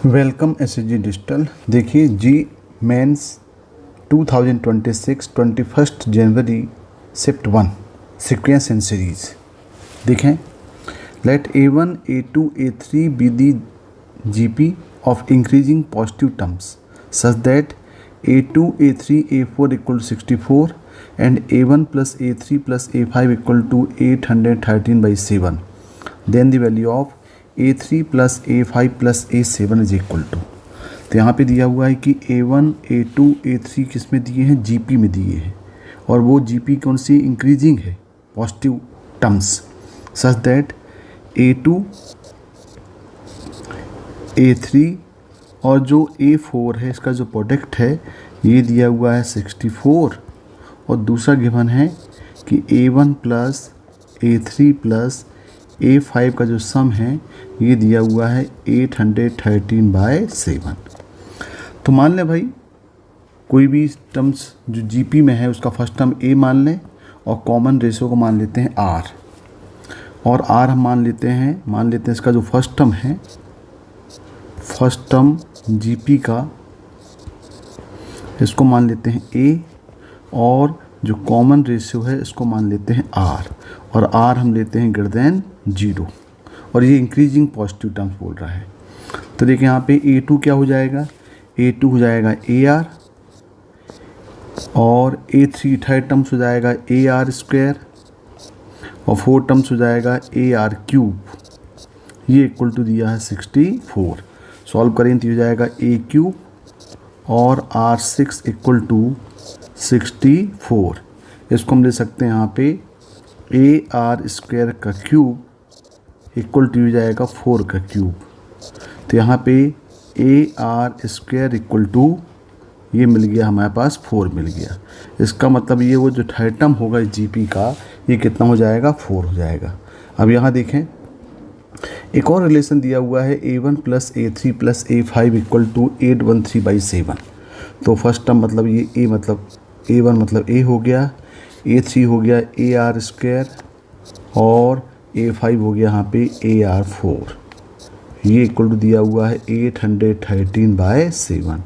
Welcome SSG digital. देखिए JEE mains 2026 21 जनवरी shift 1 sequence and series. देखें, let A1 A2 A3 be the GP of increasing positive terms such that A2 A3 A4 equal 64 and A1 plus A3 plus A5 equal to 813/7 then the value of A3 plus A5 plus A7 is equal to. तो यहाँ पे दिया हुआ है कि A1 A2 A3 किस में दिए हैं, GP में दिए हैं, और वो GP कौन सी इंक्रीजिंग है, positive terms, such that A2 A3 और जो A4 है इसका जो प्रोडक्ट है ये दिया हुआ है 64, और दूसरा गिवन है कि A1 plus A3 plus A5 का जो सम है ये दिया हुआ है 813/7। तो मान लें भाई कोई भी टर्म्स जो GP में है उसका फर्स्ट टर्म A मान लें और कॉमन रेशियो को मान लेते हैं R, और R हम मान लेते हैं इसका जो फर्स्ट टर्म है, फर्स्ट टर्म GP का, इसको मान लेते हैं A, और जो कॉमन रेशियो है इसको मान लेते हैं R, और R हम लेते हैं ग्रेटर देन 0, और ये इंक्रीजिंग पॉजिटिव टर्म्स बोल रहा है। तो देखिए यहाँ पे A2 क्या हो जाएगा, A2 हो जाएगा AR, और A3 थर्ड टर्म्स हो जाएगा AR², और फोर्थ टर्म्स हो जाएगा AR³, ये इक्वल टू दिया है 64। सॉल्व करें तो हो जाएगा A³ और R6 इक्वल टू 64। इसको हम ले सकते हैं यहाँ पे AR² का क्यूब इक्वल टू हो जाएगा 4 का क्यूब। तो यहाँ पे AR² इक्वल टू ये मिल गया, हमारे पास 4 मिल गया। इसका मतलब ये वो जो थर्ड टर्म होगा GP का ये कितना हो जाएगा, 4 हो जाएगा। अब यहाँ देखें एक और रिलेशन दिया हुआ है A1 plus A3 plus A5 equal to 813/7। तो फर्स्ट टर्म मतलब ये A मतलब A1 मतलब A हो गया, A3 हो गया AR², और A5 हो गया यहाँ पे AR4, ये इक्वल टू दिया हुआ है 813/7।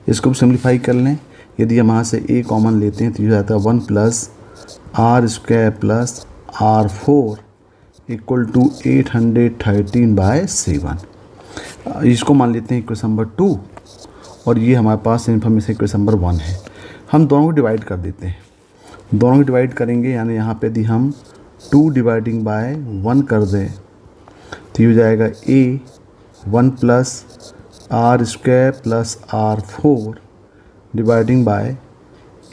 इसको सिंप्लीफाई कर लें, यदि हम यहाँ से A कॉमन लेते हैं तो ये जाता है 1 plus R² plus R4 equal to 813/7। इसको मान लेते हैं इक्वेशन नंबर 2, और ये हमारे पास इन्फॉर्मेशन इक्वेशन नंबर 1 है। हम दोनों को डिवाइड कर देते हैं, दोनों को डिवाइड करेंगे, यानी यहाँ पे यदि हम 2 डिवाइडिंग बाय 1 कर दें तो ये हो जाएगा A1 plus R² plus R4 dividing by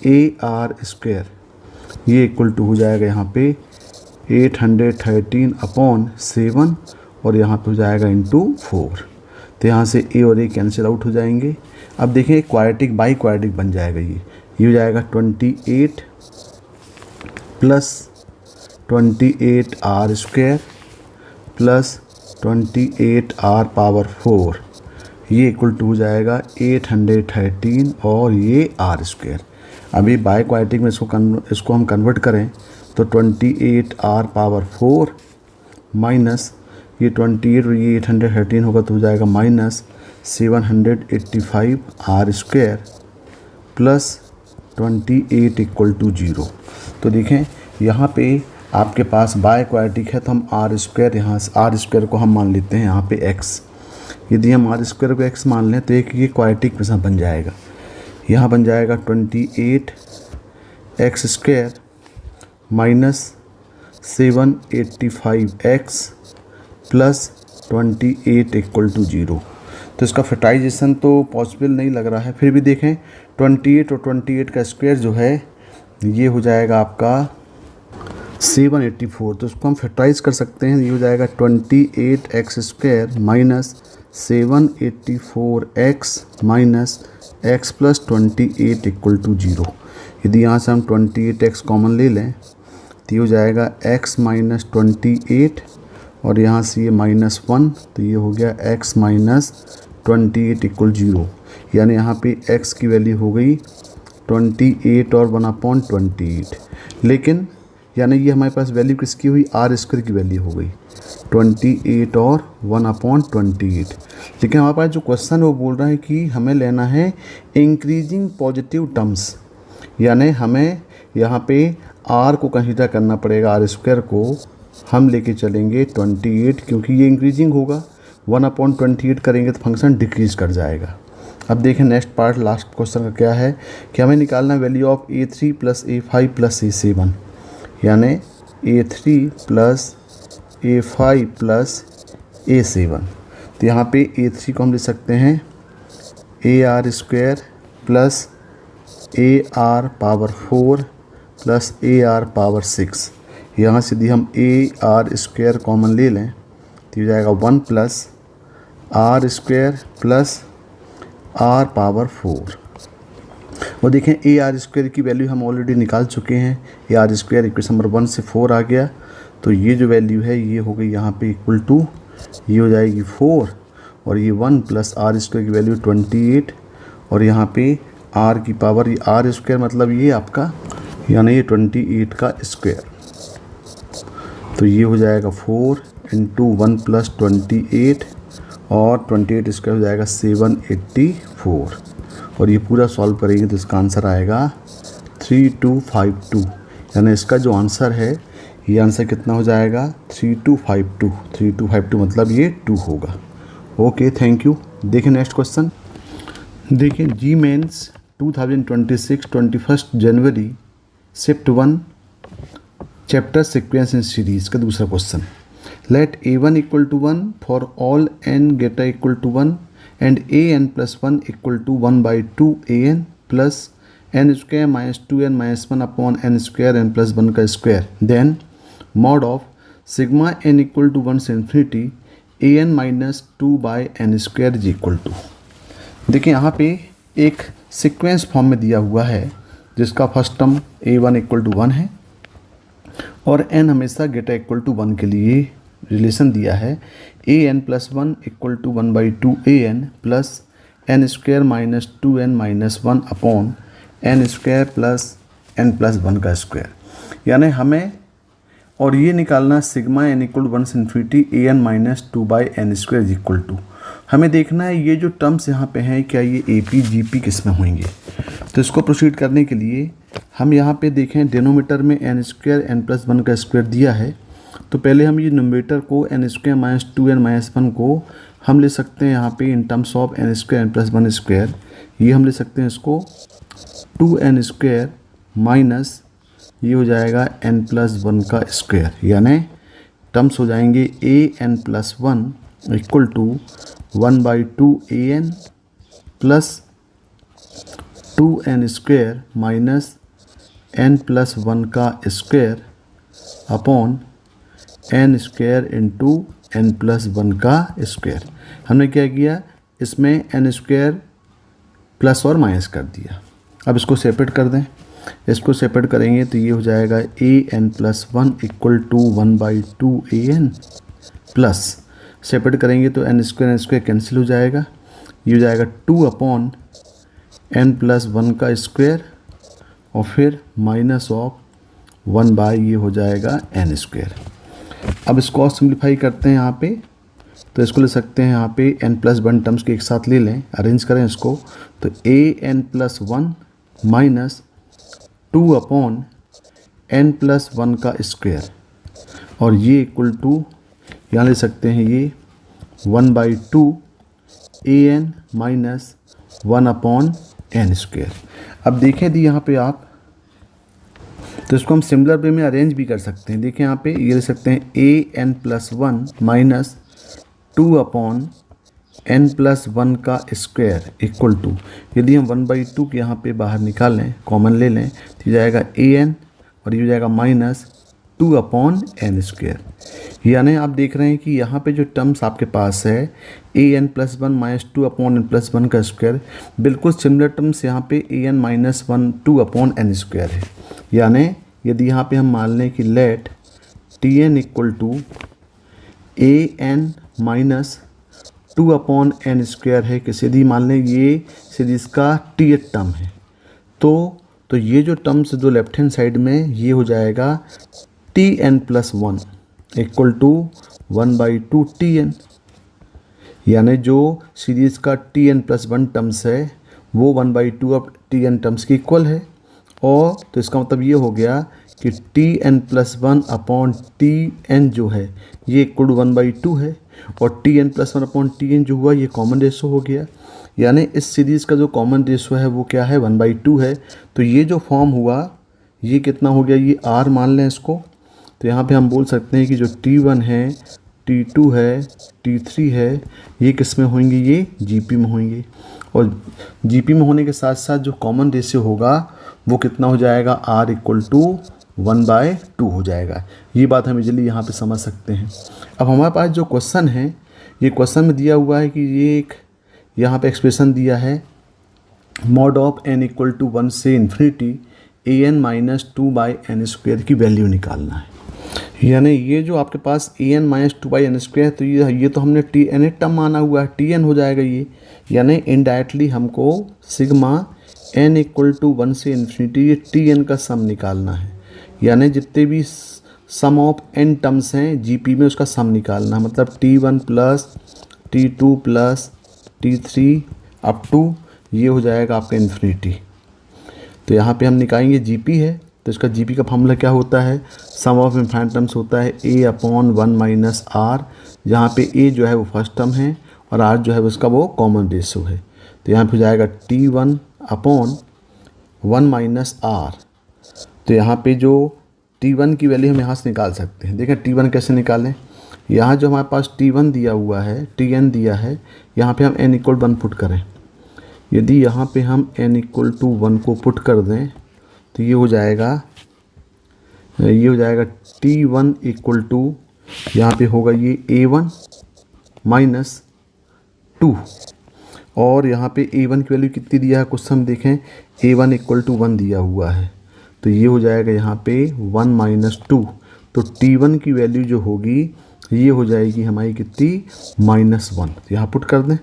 AR², ये इक्वल टू हो जाएगा यहाँ पे 813/7, और यहाँ पे हो जाएगा इंटू 4। तो यहाँ से A और A कैंसिल आउट हो जाएंगे। अब देखें क्वाड्रेटिक बाई क्वाड्रेटिक बन जाएगा, ये हो जाएगा 28 प्लस 28R² प्लस 28R⁴, ये इक्वल टू हो जाएगा 813 और ये R²। अभी बाय क्वाड्रेटिक में इसको हम कन्वर्ट करें तो 28R⁴ माइनस ये 28 और ये 813 होगा तो हो जाएगा minus 785R² plus 28 equal to 0। तो देखें यहाँ पे आपके पास बाय क्वाड्रेटिक है तो हम R², यहाँ से R² को हम मान लेते हैं यहाँ पे x। यदि हम R² को x मान लें तो एक ये क्वाड्रेटिक में बन जाएगा, यहाँ बन जाएगा 28x² minus 785x plus 28 equal to 0। तो इसका फैक्टराइजेशन तो पॉसिबल नहीं लग रहा है, फिर भी देखें 28 और 28 का स्क्वायर जो है ये हो जाएगा आपका 784। तो इसको हम फैक्टराइज कर सकते हैं, ये हो जाएगा 28x² minus 784x minus x plus 28 equal to 0। यदि यहाँ से हम 28x कॉमन ले लें तो ये हो जाएगा x माइनस 28, और यहाँ से ये -1, तो ये हो गया x माइनस 28 इक्वल 0। यानी यहाँ पे x की वैल्यू हो गई 28 और 1/28, लेकिन यानी ये हमारे पास वैल्यू किसकी हुई, R² की वैल्यू हो गई। 28 और 1/28। लेकिन हमारे पास जो क्वेश्चन वो बोल रहा है कि हमें लेना है इंक्रीजिंग पॉजिटिव टर्म्स, यानी हमें यहाँ पे r को कंसीडर करना पड़ेगा, r² को हम लेके चलेंगे 28, क्योंकि ये इंक्रीजिंग होगा। 1/28 करेंगे तो फंक्शन डिक्रीज कर जाएगा। अब देखें नेक्स्ट पार्ट, लास्ट क्वेश्चन का क्या है कि हमें निकालना value of a3 + a5 + a7, यानी a3 + a5 + a7। तो यहाँ पे a3 को हम लिख सकते हैं ar² + ar⁴ + ar⁴ यहाँ से यदि हम ar² कॉमन ले लें तो ये जाएगा 1 + r² + r⁴। और देखें ar² की वैल्यू हम ऑलरेडी निकाल चुके हैं। ar² इक्वेशन नंबर 1 से 4 आ गया, तो ये जो वैल्यू है ये हो गई यहाँ पे इक्वल टू, ये हो जाएगी 4 और ये 1 + r² की वैल्यू 28 और यहाँ पे r की पावर, ये r² मतलब ये आपका यानी ये 28 का स्क्वायर, तो ये हो जाएगा 4 × 1 + 28 और 28² हो जाएगा 784 और ये पूरा सॉल्व करेंगे तो इसका आंसर आएगा 3252। यानी इसका जो आंसर है ये आंसर कितना हो जाएगा 3252। 3252 मतलब ये 2 होगा। Okay, thank you. देखें नेक्स्ट क्वेश्चन, देखें जी मेंस 2026 21 जनवरी shift 1 chapter sequence in series का दूसरा question. Let a1 = 1 for all n greater = 1 and an + 1 = 1/2 an plus n² - 2n - 1/n² n + 1 का square, then mod of sigma n = 1 से infinity an - 2/n² = 2। देखिए यहाँ पे एक sequence form में दिया हुआ है जिसका फर्स्ट टर्म a1 = 1 है और n हमेशा greater = 1 के लिए रिलेशन दिया है an + 1 = 1/2 an plus n² - 2n - 1/n² plus n + 1 का स्क्वायर, यानी हमें और ये निकालना सिग्मा n = 1 से infinity an - 2/n² = 2। हमें देखना है ये जो टर्म्स यहाँ पे हैं क्या ये AP GP किस में होंगे। तो इसको प्रोसीड करने के लिए हम यहाँ पे देखें डिनोमीटर में n² n + 1 का स्क्वायर दिया है, तो पहले हम ये न्यूमरेटर को n² - 2n - 1 को हम ले सकते हैं यहाँ पे in terms of n² n + 1 square. ये हम ले सकते हैं इसको 2n² माइनस ये हो जाएगा n + 1 का स्क्वायर, यानी टर्म्स हो जाएंगे an + 1 = 1/2 an plus 2n² minus n + 1 का स्क्वायर अपॉन n² × n + 1 का स्क्वायर। हमने क्या किया, इसमें n² प्लस और माइनस कर दिया। अब इसको सेपरेट कर दें, इसको सेपरेट करेंगे तो ये हो जाएगा an + 1 = 1/2 an प्लस सेपरेट करेंगे तो n² कैंसिल हो जाएगा, ये हो जाएगा 2/n + 1 का स्क्वायर और फिर माइनस ऑफ 1/ ये हो जाएगा n²। अब इसको सिंप्लीफाई करते हैं यहाँ पे, तो इसको ले सकते हैं यहाँ पे n + 1 टर्म्स के एक साथ ले लें, अरेंज करें इसको, तो an + 1 माइनस 2/n + 1 का स्क्वायर और ये इक्वल टू यहाँ ले सकते हैं ये 1/2 an माइनस 1/n²। अब देखें दी यहाँ पे आप, तो इसको हम सिमिलर वे में अरेंज भी कर सकते हैं। देखें यहाँ पे ये ले सकते हैं an + 1 माइनस 2/n + 1 का स्क्वायर इक्वल टू, यदि हम 1/2 के यहाँ पे बाहर निकालें कॉमन ले लें तो ये जाएगा an और ये हो जाएगा माइनस 2/n²। यानी आप देख रहे हैं कि यहाँ पे जो टर्म्स आपके पास है an + 1 माइनस 2/n + 1 का स्क्वायर, बिल्कुल सिमिलर टर्म्स यहाँ पे an - 1 2/n² है। यानी यदि यहाँ पे हम मान लें कि late tn = an minus 2/n² है, कि यदि मान लें ये सीरीज़ का tth टर्म है, तो ये जो टर्म्स जो लेफ्ट हैंड साइड में ये हो जाएगा tn + 1 = 1/2 Tn, यानी जो सीरीज़ का Tn+1 टर्म्स है वो 1/2 अब Tn टर्म्स के इक्वल है। और तो इसका मतलब ये हो गया कि Tn+1 अपॉन Tn जो है ये इक्वल टू 1/2 है, और Tn+1 अपॉन Tn जो हुआ ये कॉमन रेशो हो गया, यानी इस सीरीज़ का जो कॉमन रेशो है वो क्या है, 1/2 है। तो ये जो फॉर्म हुआ ये कितना हो गया, ये R मान लें इसको। तो यहाँ पे हम बोल सकते हैं कि जो T1 है, T2 है, T3 है, ये किस में होंगे, ये GP में होंगे। और GP में होने के साथ साथ जो कॉमन रेशियो होगा वो कितना हो जाएगा, R = 1/2 हो जाएगा। ये बात हम इजीली यहाँ पे समझ सकते हैं। अब हमारे पास जो क्वेश्चन है, ये क्वेश्चन में दिया हुआ है कि ये एक यहाँ पे एक्सप्रेशन दिया है mod ऑफ n = 1 से इन्फिनिटी an-2/n² की वैल्यू निकालना है। यानी ये जो आपके पास an-2/n² है, तो ये तो हमने Tn टर्म माना हुआ है, Tn हो जाएगा ये। यानी इनडायरेक्टली हमको सिग्मा n = 1 से इन्फिनिटी ये Tn का सम निकालना है। यानी जितने भी सम ऑफ n टर्म्स हैं GP में उसका सम निकालना है, मतलब T1 + T2 + T3 up to ये हो जाएगा आपका इन्फिनिटी। तो यहाँ पे हम निकालेंगे GP है, तो इसका GP का फॉर्मूला क्या होता है, सम ऑफ इनफाइनाइट टर्म्स होता है A/1 - R, जहाँ पे A जो है वो फर्स्ट टर्म है और R जो है उसका वो कॉमन रेशियो है। तो यहाँ पे हो जाएगा T1/1 - R। तो यहाँ पे जो T1 की वैल्यू हम यहाँ से निकाल सकते हैं। देखें T1 कैसे निकालें, यहाँ जो हमारे पास T1 दिया हुआ है, Tn दिया है, यहाँ पे हम n = 1 पुट करें। यदि यहाँ पे हम n = 1 को पुट कर दें तो ये हो जाएगा T1 = यहाँ पे होगा ये A1 - 2, और यहाँ पे A1 की वैल्यू कितनी दिया है क्वेश्चन में देखें, A1 = 1 दिया हुआ है, तो ये हो जाएगा यहाँ पे 1 - 2। तो T1 की वैल्यू जो होगी ये हो जाएगी हमारी कितनी, -1। तो यहाँ पुट कर दें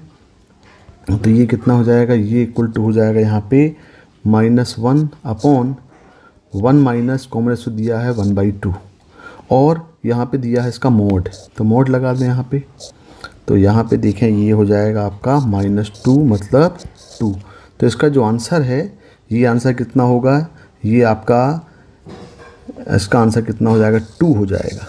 तो ये कितना हो जाएगा, ये इक्वल टू हो जाएगा यहाँ पे -1 अपॉन 1 माइनस कॉमन रेशियो दिया है 1/2, और यहाँ पे दिया है इसका मोड, तो मोड लगा दें यहाँ पे। तो यहाँ पे देखें ये हो जाएगा आपका -2 मतलब 2। तो इसका जो आंसर है, ये आंसर कितना होगा, ये आपका इसका आंसर कितना हो जाएगा, 2 हो जाएगा।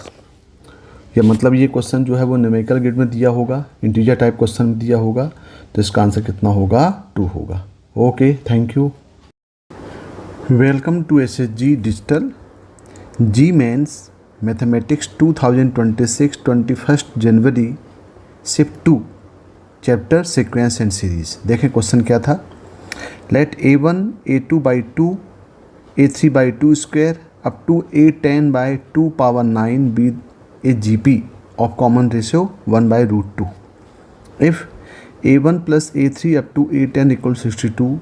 या मतलब ये क्वेश्चन जो है वो न्यूमेरिकल ग्रिड में दिया होगा, इंटीजर टाइप क्वेश्चन में दिया होगा, तो इसका आंसर कितना होगा, 2 होगा। Okay, thank you. Welcome to SSG digital JEE mains mathematics 2026 21 जनवरी shift 2 chapter sequence and series. देखें क्वेश्चन क्या था, let A1 A2/2 A3/2 square up to A10/2 power 9 be a GP of common ratio 1/√2. If A1 plus A3 up to A10 = 62,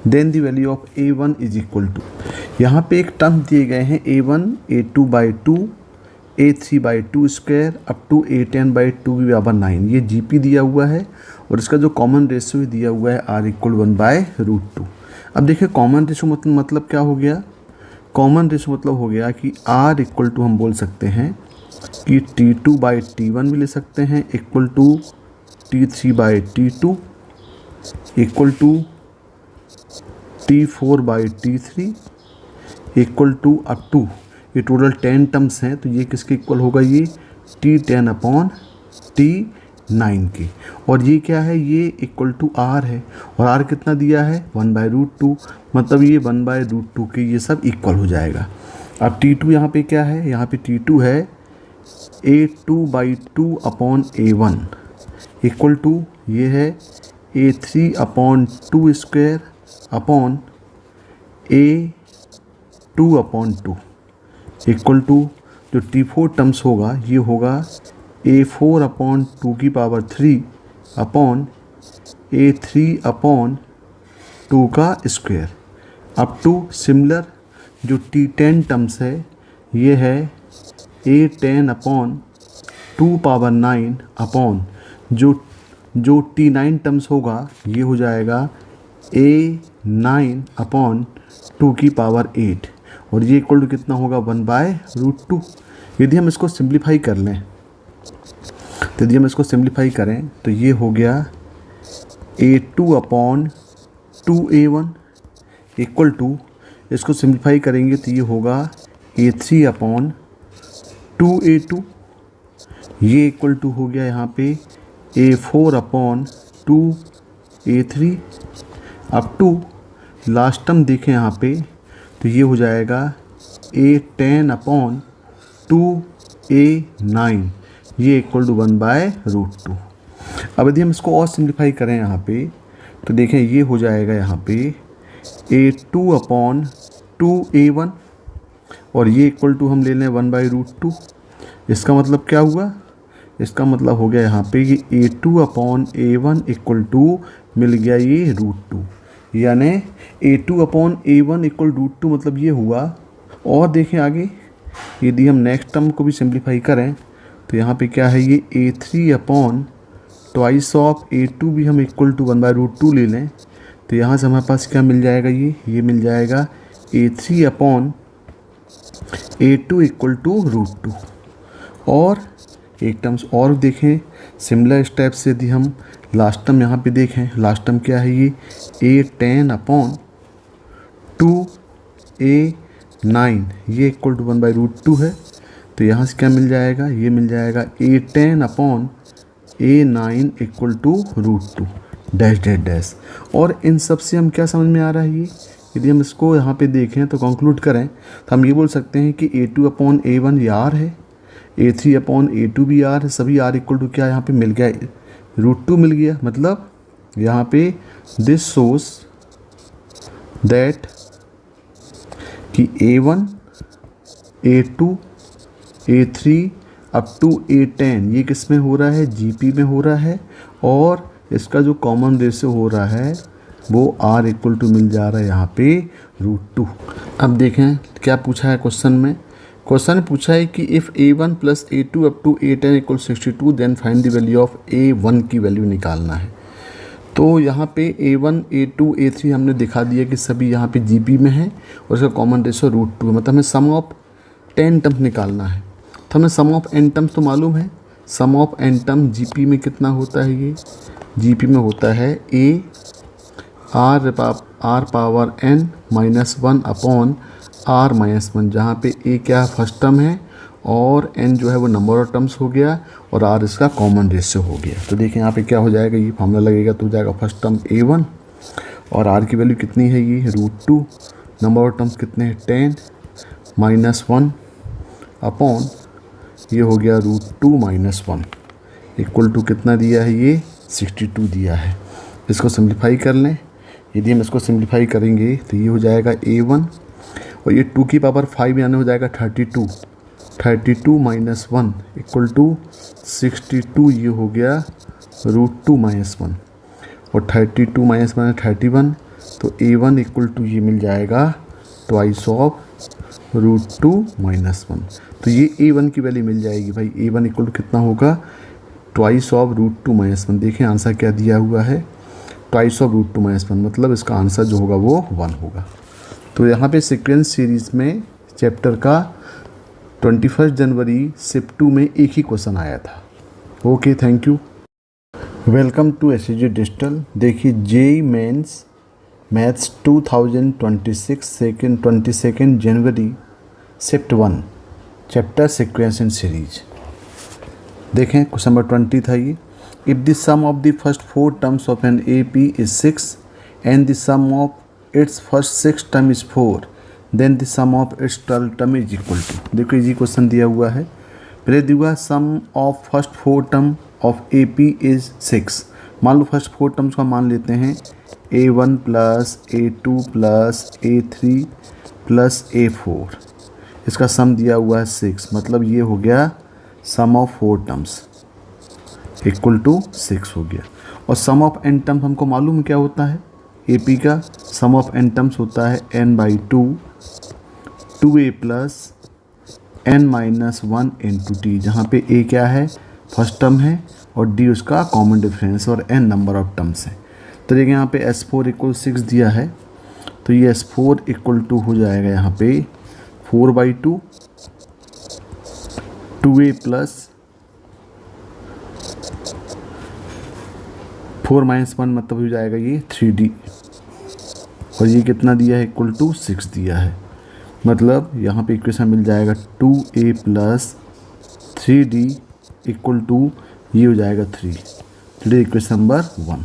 then the value of A1 is equal to, यहाँ पे एक term दिए गए हैं A1 A2/2 A3/2 square up to A10/2 बराबर 9, ये GP दिया हुआ है और इसका जो कॉमन रेशियो दिया हुआ है R = 1/√2। अब देखिए कॉमन रेशियो मतलब क्या हो गया, कॉमन रेशियो मतलब हो गया कि R = हम बोल सकते हैं कि T2/T1 भी ले सकते हैं equal to T3/T2 equal to T4/T3 equal to up to, ये टोटल 10 टर्म्स हैं, तो ये किसके इक्वल होगा, ये T10/T9 के। और ये क्या है, ये इक्वल टू R है, और R कितना दिया है, 1/√2, मतलब ये 1/√2 के ये सब इक्वल हो जाएगा। अब T2 यहाँ पे क्या है, यहाँ पे T2 है A2/2 upon A1 equal to ये है A3/2 square upon A2/2 equal to जो T4 टर्म्स होगा ये होगा A4/2 की पावर 3 अपॉन A3/2 का स्क्वायर अप टू सिमिलर जो T10 टर्म्स है ये है A10/2 पावर 9 अपॉन जो T9 टर्म्स होगा ये हो जाएगा A9/2 की पावर 8, और ये इक्वल टू कितना होगा, 1/√2। यदि हम इसको सिंप्लीफाई कर लें तो यदि हम इसको सिंप्लीफाई करें तो ये हो गया A2/2A1 इक्वल टू, इसको सिंप्लीफाई करेंगे तो ये होगा A3/2A2, ये इक्वल टू हो गया यहाँ पे A4/2A3 up to last term देखें यहाँ पे तो ये हो जाएगा A10/2A9, ये इक्वल टू 1/√2। अब यदि हम इसको और सिंप्लीफाई करें यहाँ पे तो देखें ये हो जाएगा यहाँ पे A2/2A1 और ये इक्वल टू हम ले लें 1/√2। इसका मतलब क्या हुआ, इसका मतलब हो गया यहाँ पे कि A2/A1 इक्वल टू मिल गया ये √2, यानी A2/A1 इक्वल √2 मतलब ये हुआ। और देखें आगे यदि हम नेक्स्ट टर्म को भी सिंप्लीफाई करें तो यहाँ पे क्या है, ये A3/2A2 भी हम इक्वल टू 1/√2 ले लें तो यहाँ से हमारे पास क्या मिल जाएगा, ये मिल जाएगा A3/A2 इक्वल टू √2। और एक टर्म्स और देखें सिमिलर स्टेप से, यदि हम लास्ट टर्म यहाँ पे देखें, लास्ट टर्म क्या है, ये A10/2A9 ये इक्वल टू 1/√2 है। तो यहाँ से क्या मिल जाएगा, ये मिल जाएगा A10/A9 equal to √2 dash dash dash. और इन सब से हम क्या समझ में आ रहा है, ये यदि हम इसको यहाँ पे देखें तो कंक्लूड करें तो हम ये बोल सकते हैं कि A2/A1 ये R है, A3/A2 भी R है, सभी R इक्वल टू क्या यहाँ पे मिल गया, √2 मिल गया। मतलब यहाँ पे दिस शोज दैट कि A1, A2, A3 up to A10 ये किस में हो रहा है, GP में हो रहा है, और इसका जो कॉमन रेशियो हो रहा है वो R इक्वल टू मिल जा रहा है यहाँ पे √2। अब देखें क्या पूछा है क्वेश्चन में, क्वेश्चन पूछा है कि if A1 plus A2 up to A10 equal 62 then find the value of A1 की वैल्यू निकालना है। तो यहाँ पे A1, A2, A3 हमने दिखा दिया कि सभी यहाँ पे GP में है और इसका कॉमन रेशियो √2 है, मतलब हमें सम ऑफ 10 टर्म्स निकालना है। तो हमें सम ऑफ n टर्म्स तो मालूम है, सम ऑफ n टर्म GP में कितना होता है, ये GP में होता है A R power n minus 1 upon R minus 1, जहाँ पे A क्या फर्स्ट टर्म है और n जो है वो नंबर ऑफ टर्म्स हो गया और R इसका कॉमन रेशियो हो गया। तो देखें यहाँ पे क्या हो जाएगा, ये फॉर्मूला लगेगा तो हो जाएगा फर्स्ट टर्म A1 और R की वैल्यू कितनी है, ये √2, नंबर ऑफ टर्म्स कितने हैं 10 माइनस 1 अपॉन ये हो गया √2 माइनस 1 इक्वल टू कितना दिया है, ये 62 दिया है। इसको सिंप्लीफाई कर लें, यदि हम इसको सिंप्लीफाई करेंगे तो ये हो जाएगा A1 और ये 2 की पावर 5 यानी हो जाएगा 32 माइनस 1 इक्वल टू 62, ये हो गया √2 माइनस 1 और 32 माइनस 1 31, तो A1 इक्वल टू ये मिल जाएगा ट्वाइस ऑफ √2 माइनस 1। तो ये A1 की वैल्यू मिल जाएगी भाई, A1 इक्वल टू कितना होगा, ट्वाइस ऑफ √2 माइनस 1। देखें आंसर क्या दिया हुआ है, ट्वाइस ऑफ √2 माइनस 1, मतलब इसका आंसर जो होगा वो 1 होगा। तो यहाँ पे सीक्वेंस सीरीज़ में चैप्टर का 21 जनवरी शिफ्ट 2 में एक ही क्वेश्चन आया था। Okay, thank you, welcome to SCG digital. देखिए JEE मेंस मैथ्स 2026 22 जनवरी shift 1 chapter sequence and series. देखें क्वेश्चन नंबर 20 था ये, if the sum of the first 4 terms of an AP is 6 and the sum of its first 6 term is 4 then the sum of its 12 term is equal to. देखो ये question दिया हुआ है, पहले दिया हुआ sum of first 4 term of AP is 6। मान लो first 4 terms का मान लेते हैं A1 plus A2 plus A3 plus A4, इसका सम दिया हुआ है 6, मतलब ये हो गया सम ऑफ 4 टर्म्स इक्वल टू 6 हो गया। और सम ऑफ n टर्म्स हमको मालूम क्या होता है, AP का सम ऑफ n टर्म्स होता है n/2 2a plus n minus 1 into t, जहाँ पे a क्या है फर्स्ट टर्म है और d उसका कॉमन डिफरेंस और n नंबर ऑफ टर्म्स है। तो देखिए यहाँ पे S4 इक्वल 6 दिया है, तो ये S4 इक्वल टू हो जाएगा यहाँ पे 4/2 2a प्लस 4 - 1 मतलब हो जाएगा ये 3D, और ये कितना दिया है इक्वल टू 6 दिया है। मतलब यहाँ पे इक्वेशन मिल जाएगा 2a + 3d इक्वल टू ये हो जाएगा 3। चलिए इक्वेशन नंबर 1।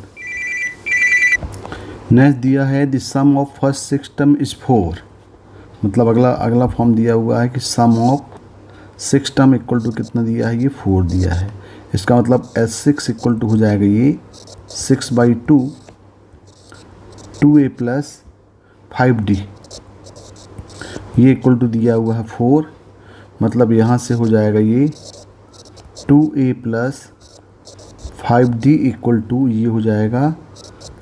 नेक्स्ट दिया है the sum of first 6 term is 4। मतलब अगला फॉर्म दिया हुआ है कि sum of 6 term equal to कितना दिया है, ये 4 दिया है। इसका मतलब S6 इक्वल टू हो जाएगा ये 6/2 2a + 5d, ये इक्वल टू दिया हुआ है 4। मतलब यहाँ से हो जाएगा ये 2a + 5d इक्वल टू ये हो जाएगा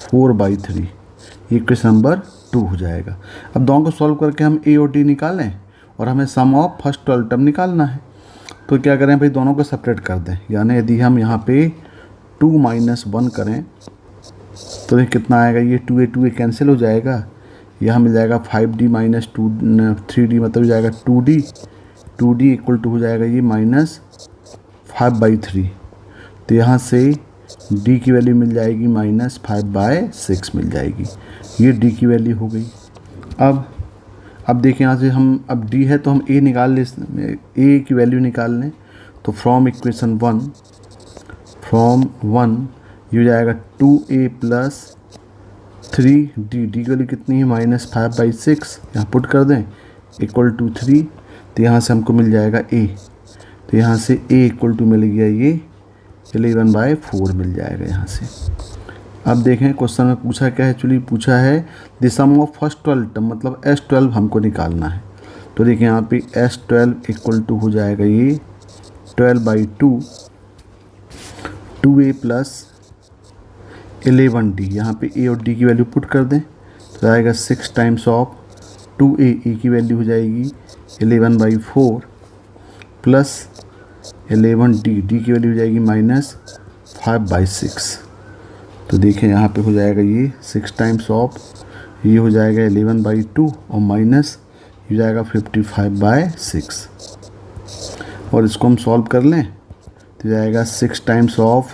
4/3। ये क्वेश्चन नंबर 2 हो जाएगा। अब दोनों को सॉल्व करके हम a और d निकालें और हमें सम ऑफ फर्स्ट 12 टर्म निकालना है। तो क्या करें भाई, दोनों को सेपरेट कर दें। यानी यदि हम यहाँ पे 2 - 1 करें तो ये कितना आएगा, ये 2a कैंसिल हो जाएगा। यहाँ मिल जाएगा 5d - 3d मतलब हो जाएगा 2d इक्वल टू हो जाएगा ये -5/3। तो यहाँ से d की वैल्यू मिल जाएगी -5/6 मिल जाएगी। ये d की वैल्यू हो गई। अब देखिए यहाँ से हम, अब d है तो हम a निकाल ले, a की वैल्यू निकाल लें। तो फ्रॉम इक्वेशन 1 ये हो जाएगा 2a + 3d, डी की वैल्यू कितनी है -5/6, यहाँ पुट कर दें इक्वल टू 3। तो यहाँ से हमको मिल जाएगा a। तो यहाँ से a इक्वल टू मिल गया ये 11/4 मिल जाएगा यहाँ से। अब देखें क्वेश्चन में पूछा क्या है, एक्चुअली पूछा है the sum of first 12 term, मतलब S12 हमको निकालना है। तो देखिए यहाँ पे S12 इक्वल टू हो जाएगा ये 12/2 2a + 11d। यहाँ पे a और d की वैल्यू पुट कर दें तो आएगा 6 टाइम्स ऑफ 2a, a की वैल्यू हो जाएगी 11/4 + 11d, d की वैल्यू हो जाएगी -5/6। तो देखें यहाँ पे हो जाएगा ये 6 टाइम्स ऑफ ये हो जाएगा 11/2 और माइनस हो जाएगा 55/6। और इसको हम सॉल्व कर लें तो जाएगा 6 टाइम्स ऑफ,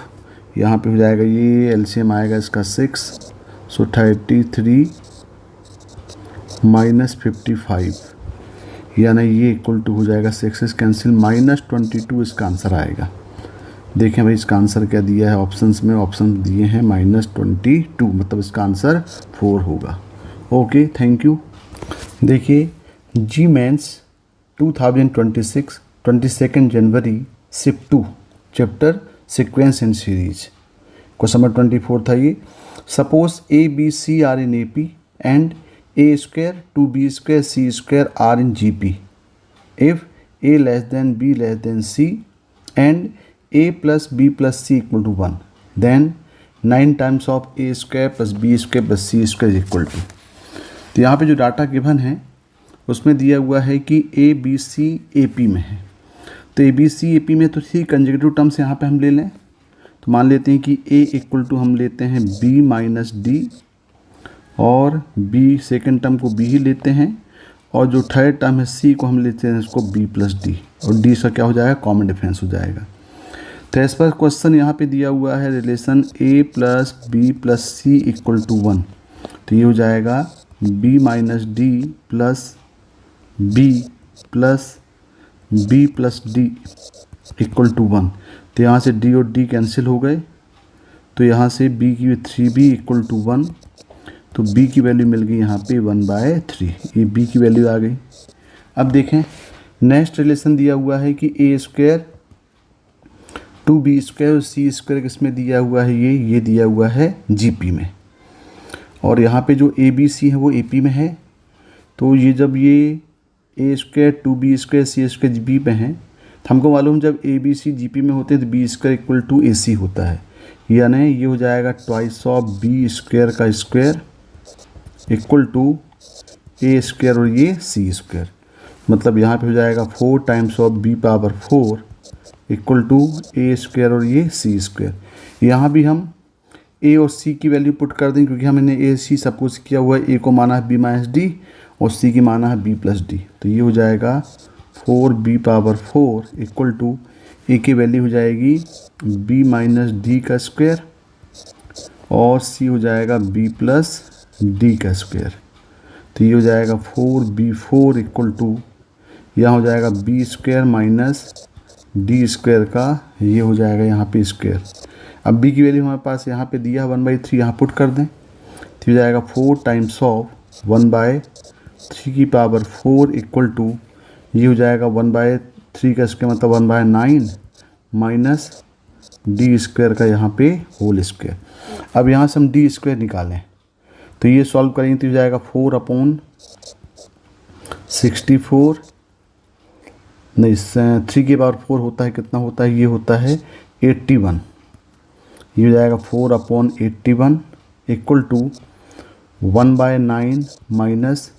यहाँ पे हो जाएगा ये एलसीएम आएगा इसका 6, सो 33 - 55, यानी ये इक्वल टू हो जाएगा 6 कैंसिल -22 इसका आंसर आएगा। देखें भाई इसका आंसर क्या दिया है ऑप्शंस में, ऑप्शन दिए हैं -22, मतलब इसका आंसर 4 होगा। Okay, thank you. देखिए जी मेंस 2026 22 जनवरी shift 2 chapter sequence and series, question number 24 था ये। Suppose A B C are in A P and a square 2b square c square are in GP if a less than b less than c and a plus b plus c equal to 1, then 9 times of a square plus b square plus c square is equal to। तो यहाँ पे जो data given है उसमें दिया हुआ है कि a b c a p में है। तो a b c a p में तो ठीक कंसेक्यूटिव टर्म्स यहाँ पे हम ले लें। तो मान लेते हैं कि a इक्वल टू हम लेते हैं b माइनस डी और b सेकेंड टर्म को b ही लेते हैं, और जो थर्ड टर्म है c को हम लेते हैं इसको b प्लस डी, और d का क्या हो जाएगा कॉमन डिफरेंस हो जाएगा। तो इस पर क्वेश्चन यहाँ पे दिया हुआ है relation a plus B plus C equal to 1। तो ये हो जाएगा b minus D plus b plus b plus D equal to 1। तो यहाँ से d और d कैंसिल हो गए, तो यहाँ से b की 3b इक्वल टू 1, तो b की वैल्यू मिल गई यहाँ पे 1/3, ये b की वैल्यू आ गई। अब देखें नेक्स्ट रिलेशन दिया हुआ है कि a स्क्वायर 2b स्क्वायर और c स्क्वायर किसमें दिया हुआ है, ये दिया हुआ है GP में, और यहाँ पे जो ABC है वो AP में है। तो ये जब ये a square 2b square c square GP में है, तो हमको मालूम जब ABC GP में होते हैं तो b square equal to AC होता है, यानी ये हो जाएगा ट्वाइस ऑफ b स्क्वायर का square equal to a square और ये c स्क्वायर। मतलब यहाँ पे हो जाएगा 4 times of b power 4 equal to a square और ये c स्क्वायर। यहाँ भी हम a और c की वैल्यू पुट कर दें, क्योंकि हमने a c सपोज किया हुआ है, a को माना है b माइनस डी और c की माना है b प्लस डी। तो ये हो जाएगा 4b power 4 equal to a की वैल्यू हो जाएगी b माइनस डी का स्क्वायर और c हो जाएगा b प्लस डी का स्क्वायर। तो ये हो जाएगा 4b4 इक्वल टू, यहाँ हो जाएगा B square minus D square का, ये हो जाएगा यहाँ पे स्क्वायर। अब b की वैल्यू हमारे पास यहाँ पे दिया 1/3, यहाँ पुट कर दें तो हो जाएगा 4 टाइम्स ऑफ 1/3 की पावर 4 इक्वल टू, ये हो जाएगा 1/3 का स्क्वायर मतलब 1/9 माइनस डी स्क्वायर का यहाँ पे होल स्क्वायर। अब यहाँ से हम डी स्क्वायर निकालें तो ये सॉल्व करेंगे तो हो जाएगा 4/64, नहीं 3 की पावर 4 होता है कितना होता है, ये होता है 81। ये हो जाएगा 4/81 equal to 1/9 minus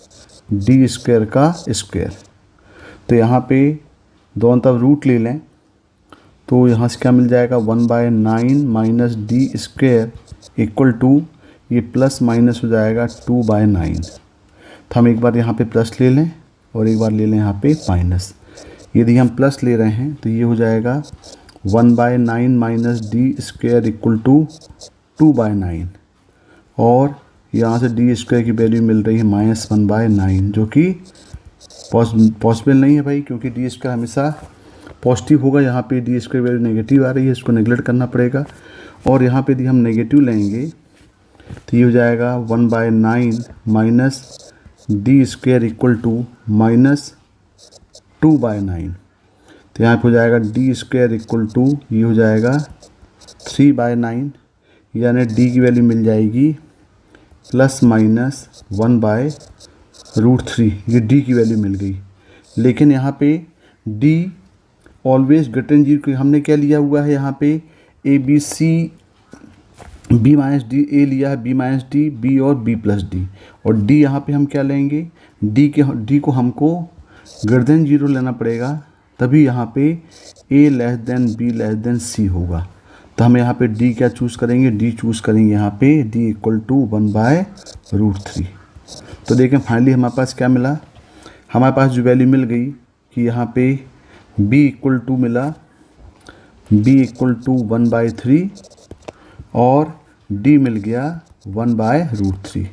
D square का स्क्वायर। तो यहाँ पे दोनों तरफ रूट ले लें तो यहाँ से क्या मिल जाएगा 1/9 minus D square equal to, ये प्लस माइनस हो जाएगा 2/9। तो हम एक बार यहाँ पे प्लस ले लें और एक बार ले लें यहाँ पे माइनस। यदि हम प्लस ले रहे हैं तो ये हो जाएगा 1/9 minus D square equal to 2/9 और यहाँ से डी स्क्वायर की वैल्यू मिल रही है -1/9, जो कि पॉसिबल नहीं है भाई, क्योंकि डी स्क्वायर हमेशा पॉजिटिव होगा। यहाँ पे डी स्क्वायर वैल्यू नेगेटिव आ रही है, इसको नेगलेक्ट करना पड़ेगा। और यहाँ पे यदि हम नेगेटिव लेंगे तो ये हो जाएगा 1/9 minus D square equal to -2/9। तो यहाँ पे हो जाएगा डी स्क्वायर इक्वल टू, ये हो जाएगा 3/9, यानी डी की वैल्यू मिल जाएगी ±1/√3। ये डी की वैल्यू मिल गई। लेकिन यहाँ पे डी ऑलवेज ग्रेटर देन 0, हमने क्या लिया हुआ है यहाँ पे A B C B minus D, A लिया है बी माइनस डी, बी और बी प्लस डी, और डी यहाँ पे हम क्या लेंगे, डी को हमको ग्रेटर देन 0 लेना पड़ेगा, तभी यहाँ पे A less than B less than C होगा। तो हम यहाँ पे डी क्या चूज़ करेंगे, डी चूज़ करेंगे यहाँ पे डी इक्वल टू 1/√3। तो देखें फाइनली हमारे पास क्या मिला, हमारे पास जो वैल्यू मिल गई कि यहाँ पे b इक्वल टू मिला, b इक्वल टू 1/3 और d मिल गया 1/√3।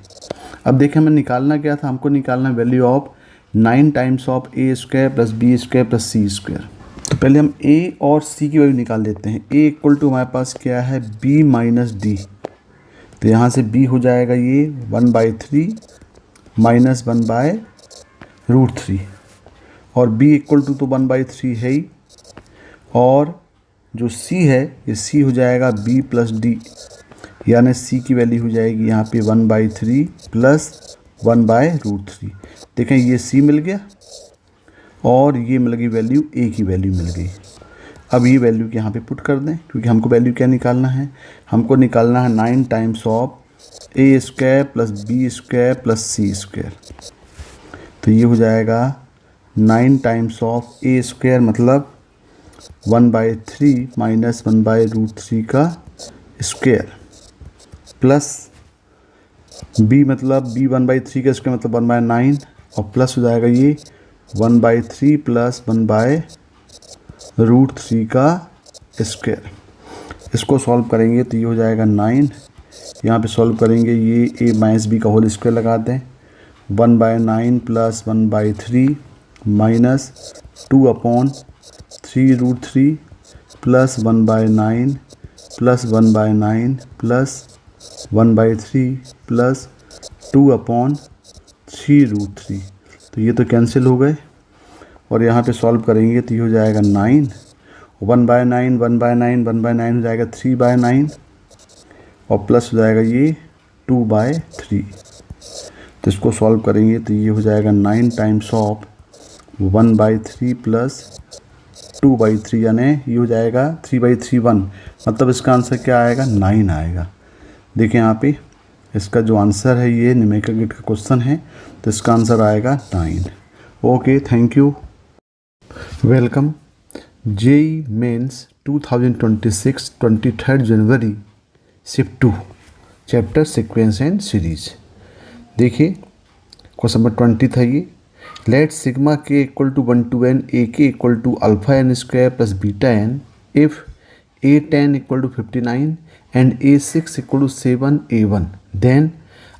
अब देखें हमें निकालना क्या था, हमको निकालना value of 9 times of a square plus B square plus C square. तो पहले हम a और c की वैल्यू निकाल लेते हैं। a इक्वल टू हमारे पास क्या है b माइनस डी, तो यहाँ से b हो जाएगा ये 1/3 माइनस 1/√3 और b इक्वल टू तो 1/3 है ही, और जो c है ये c हो जाएगा b प्लस डी, यानी c की वैल्यू हो जाएगी यहाँ पे 1/3 प्लस 1/√3। देखें ये c मिल गया और ये मिल गई वैल्यू, a की वैल्यू मिल गई। अब ये वैल्यू के यहाँ पे पुट कर दें, क्योंकि हमको वैल्यू क्या निकालना है, हमको निकालना है 9 times of a square plus B square plus C square. तो ये हो जाएगा 9 टाइम्स ऑफ a स्क्वायर मतलब 1/3 माइनस 1/√3 का स्क्वायर प्लस b मतलब b 1/3 का स्क्वायर मतलब 1/9 और प्लस हो जाएगा ये 1/3 प्लस 1/√3 का स्क्वायर। इसको सॉल्व करेंगे तो ये हो जाएगा 9, यहाँ पे सॉल्व करेंगे ये a माइनस b का होल स्क्वायर लगा दें 1/9 plus 1/3 minus 2/3√3 plus 1/9 plus 1/9 plus 1/3 plus 2/3√3। तो ये तो कैंसिल हो गए और यहाँ पे सॉल्व करेंगे तो ये हो जाएगा 9, 1/9 1/9 1/9 हो जाएगा 3/9 और प्लस हो जाएगा ये 2/3। तो इसको सॉल्व करेंगे तो ये हो जाएगा 9 टाइम्स ऑफ 1/3 प्लस 2/3, यानी ये हो जाएगा 3/3 1, मतलब इसका आंसर क्या आएगा 9 आएगा। देखिए यहाँ पे इसका जो आंसर है ये न्यूमेरिकल गेट का क्वेश्चन है, तो इसका आंसर आएगा 9। Okay, thank you, welcome. JEE mains 2026 23 जनवरी shift 2 chapter sequence and series. देखिए क्वेश्चन नंबर 20 था ये, लेट सिग्मा के equal to 1 to n a k equal to alpha n square plus beta n if A10 equal to 59 and A6 equal to 7 A1, then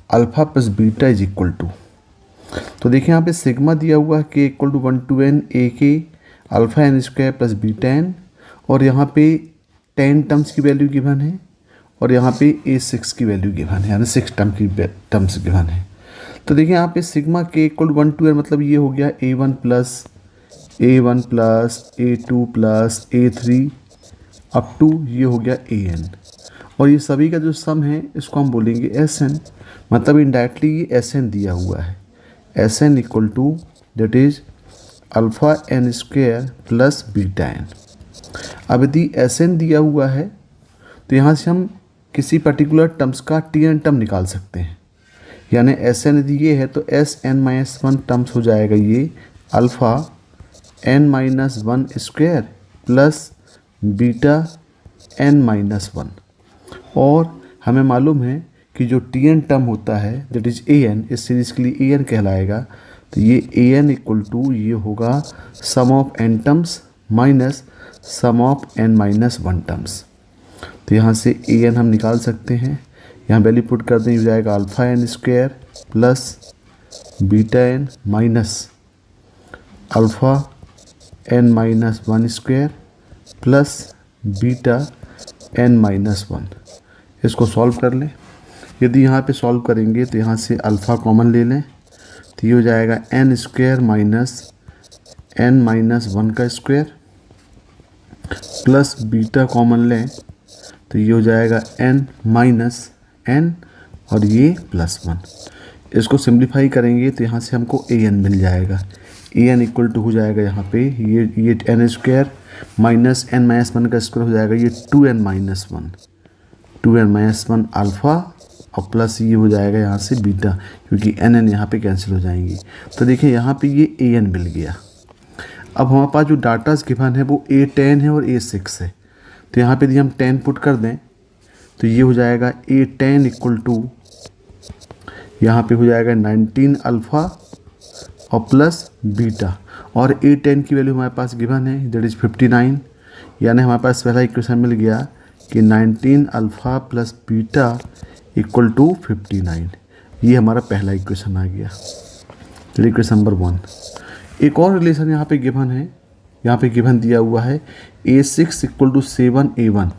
alpha plus beta is equal to, तो देखिए यहाँ पे sigma दिया हुआ है के equal to 1 to n A K alpha N square plus beta N, और यहाँ पे 10 टर्म्स की वैल्यू गिवन है और यहाँ पे A6 की वैल्यू गिवन है, यानी 6 टर्म्स गिवन है। तो देखिए यहाँ पे सिग्मा के इक्वल टू 1 to n मतलब ये हो गया A1 plus A2 plus A3 up to ये हो गया AN, और ये सभी का जो सम है इसको हम बोलेंगे SN, मतलब इनडायरेक्टली ये SN दिया हुआ है, SN equal to that is alpha N square plus beta N. अब यदि SN दिया हुआ है तो यहाँ से हम किसी पर्टिकुलर टर्म्स का TN टर्म निकाल सकते हैं, यानी SN यदि ये है तो SN-1 टर्म्स हो जाएगा ये alpha n-1 square plus beta n-1, और हमें मालूम है कि जो TN टर्म होता है दैट इज AN, इस सीरीज़ के लिए AN कहलाएगा, तो ये AN इक्वल टू ये होगा sum of n terms minus sum of n-1 terms. तो यहाँ से AN हम निकाल सकते हैं, यहाँ वैल्यू पुट कर दें, हो जाएगा alpha N square plus beta N minus alpha n-1 square plus beta n-1। इसको सॉल्व कर लें, यदि यहाँ पे सॉल्व करेंगे तो यहाँ से अल्फ़ा कॉमन ले लें, तो ये हो जाएगा n स्क्वायर माइनस n-1 का स्क्वायर प्लस बीटा कॉमन लें तो ये हो जाएगा n-n और ये प्लस 1। इसको सिंप्लीफाई करेंगे तो यहाँ से हमको an मिल जाएगा, an इक्वल टू हो जाएगा यहाँ पे ये n स्क्वायर माइनस n-1 का स्क्वायर हो जाएगा ये 2n-1 अल्फ़ा और प्लस ये हो जाएगा यहाँ से बीटा, क्योंकि n यहाँ पे कैंसिल हो जाएंगी। तो देखिए यहाँ पे ये an मिल गया। अब हमारे पास जो डाटास गिवन है वो A10 है और A6 है, तो यहाँ पे यदि हम 10 पुट कर दें तो ये हो जाएगा A10 इक्वल टू यहाँ पे हो जाएगा 19 अल्फ़ा और प्लस बीटा, और A10 की वैल्यू हमारे पास गिवन है दैट इज़ 59, यानी हमारे पास पहला इक्वेशन मिल गया कि 19 alpha plus beta equal to 59, ये हमारा पहला इक्वेशन आ गया, इक्वेशन नंबर 1। एक और रिलेशन यहाँ पे गिवन है, यहाँ पे गिवन दिया हुआ है A6 equal to 7 A1,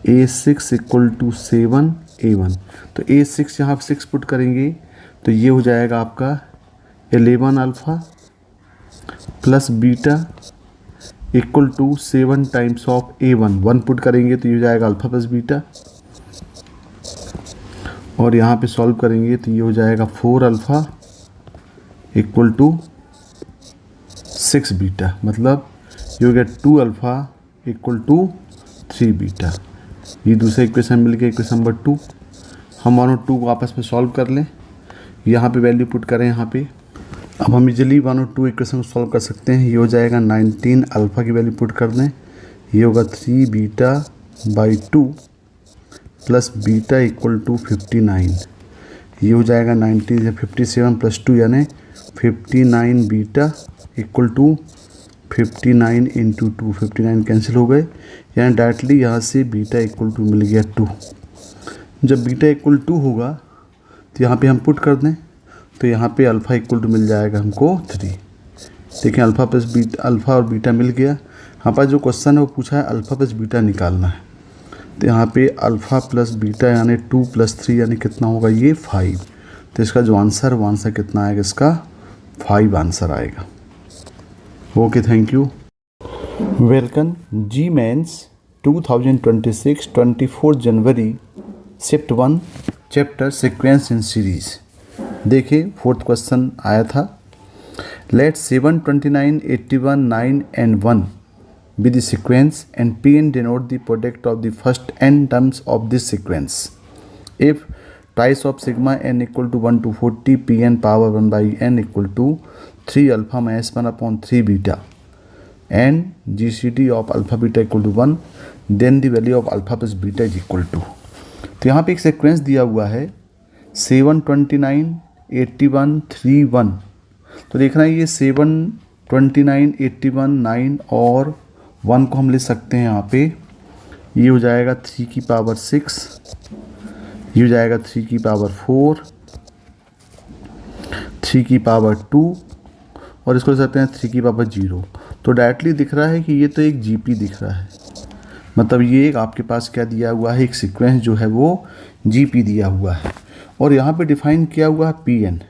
A6 equal to 7 A1, तो A6 यहाँ पे 6 पुट करेंगे तो ये हो जाएगा आपका 11 alpha plus beta equal to 7 times of A1, 1 put करेंगे तो ये हो जाएगा अल्फ़ा प्लस बीटा, और यहाँ पे सॉल्व करेंगे तो ये हो जाएगा 4 अल्फ़ा इक्वल टू 6 बीटा, मतलब ये हो गया 2 अल्फ़ा इक्वल टू 3 बीटा। ये दूसरा इक्वेशन मिल गया, इक्वेशन नंबर 2। हम वन और 2 को आपस में सॉल्व कर लें, यहाँ पे वैल्यू पुट करें यहाँ पे। अब हम इजीली 1 और 2 इक्वेशन को सॉल्व कर सकते हैं। ये हो जाएगा 19 अल्फ़ा की वैल्यू पुट कर दें, ये होगा 3 beta by 2 plus beta equal to 59, ये हो जाएगा 19 से 57 प्लस 2 यानी 59 beta equal to 59 into 2, 59 cancel हो गए, यानी डायरेक्टली यहाँ से बीटा इक्वल टू मिल गया 2। जब बीटा इक्वल 2 होगा तो यहाँ पे हम पुट कर दें तो यहाँ पे अल्फ़ा इक्वल टू मिल जाएगा हमको 3। देखें अल्फ़ा प्लस बीटा, अल्फ़ा और बीटा मिल गया। हमारे पास जो क्वेश्चन है वो पूछा है अल्फ़ा प्लस बीटा निकालना है, तो यहाँ पे अल्फ़ा प्लस बीटा यानी 2 + 3 यानी कितना होगा ये 5, तो इसका जो आंसर वो आंसर कितना आएगा, इसका 5 आंसर आएगा। Okay, thank you. Welcome JEE mains 2026 24 जनवरी shift 1 chapter sequence in series. देखिए 4th क्वेश्चन आया था, let 7, 29, 81, 9 and 1 be the sequence and Pn denote the product of the first n terms of this sequence. If twice of sigma n equal to 1 to 40 Pn power 1 by n equal to 3 alpha minus 1 upon 3 beta and GCD of alpha beta equal to 1, then the value of alpha plus beta is equal to। तो यहाँ पे एक sequence दिया हुआ है 7, 29, 81, 3, 1। तो देखना ये 7, 29, 81, 9 और 1 को हम ले सकते हैं यहाँ पे ये हो जाएगा 3 की पावर 6, ये हो जाएगा 3 की पावर 4, 3 की पावर 2, और इसको लिख सकते हैं 3 की पावर 0। तो डायरेक्टली दिख रहा है कि ये तो एक जीपी दिख रहा है, मतलब ये एक आपके पास क्या दिया हुआ है, एक सीक्वेंस जो है वो जीपी दिया हुआ है। और यहाँ पे डिफाइन किया हुआ है पीएन।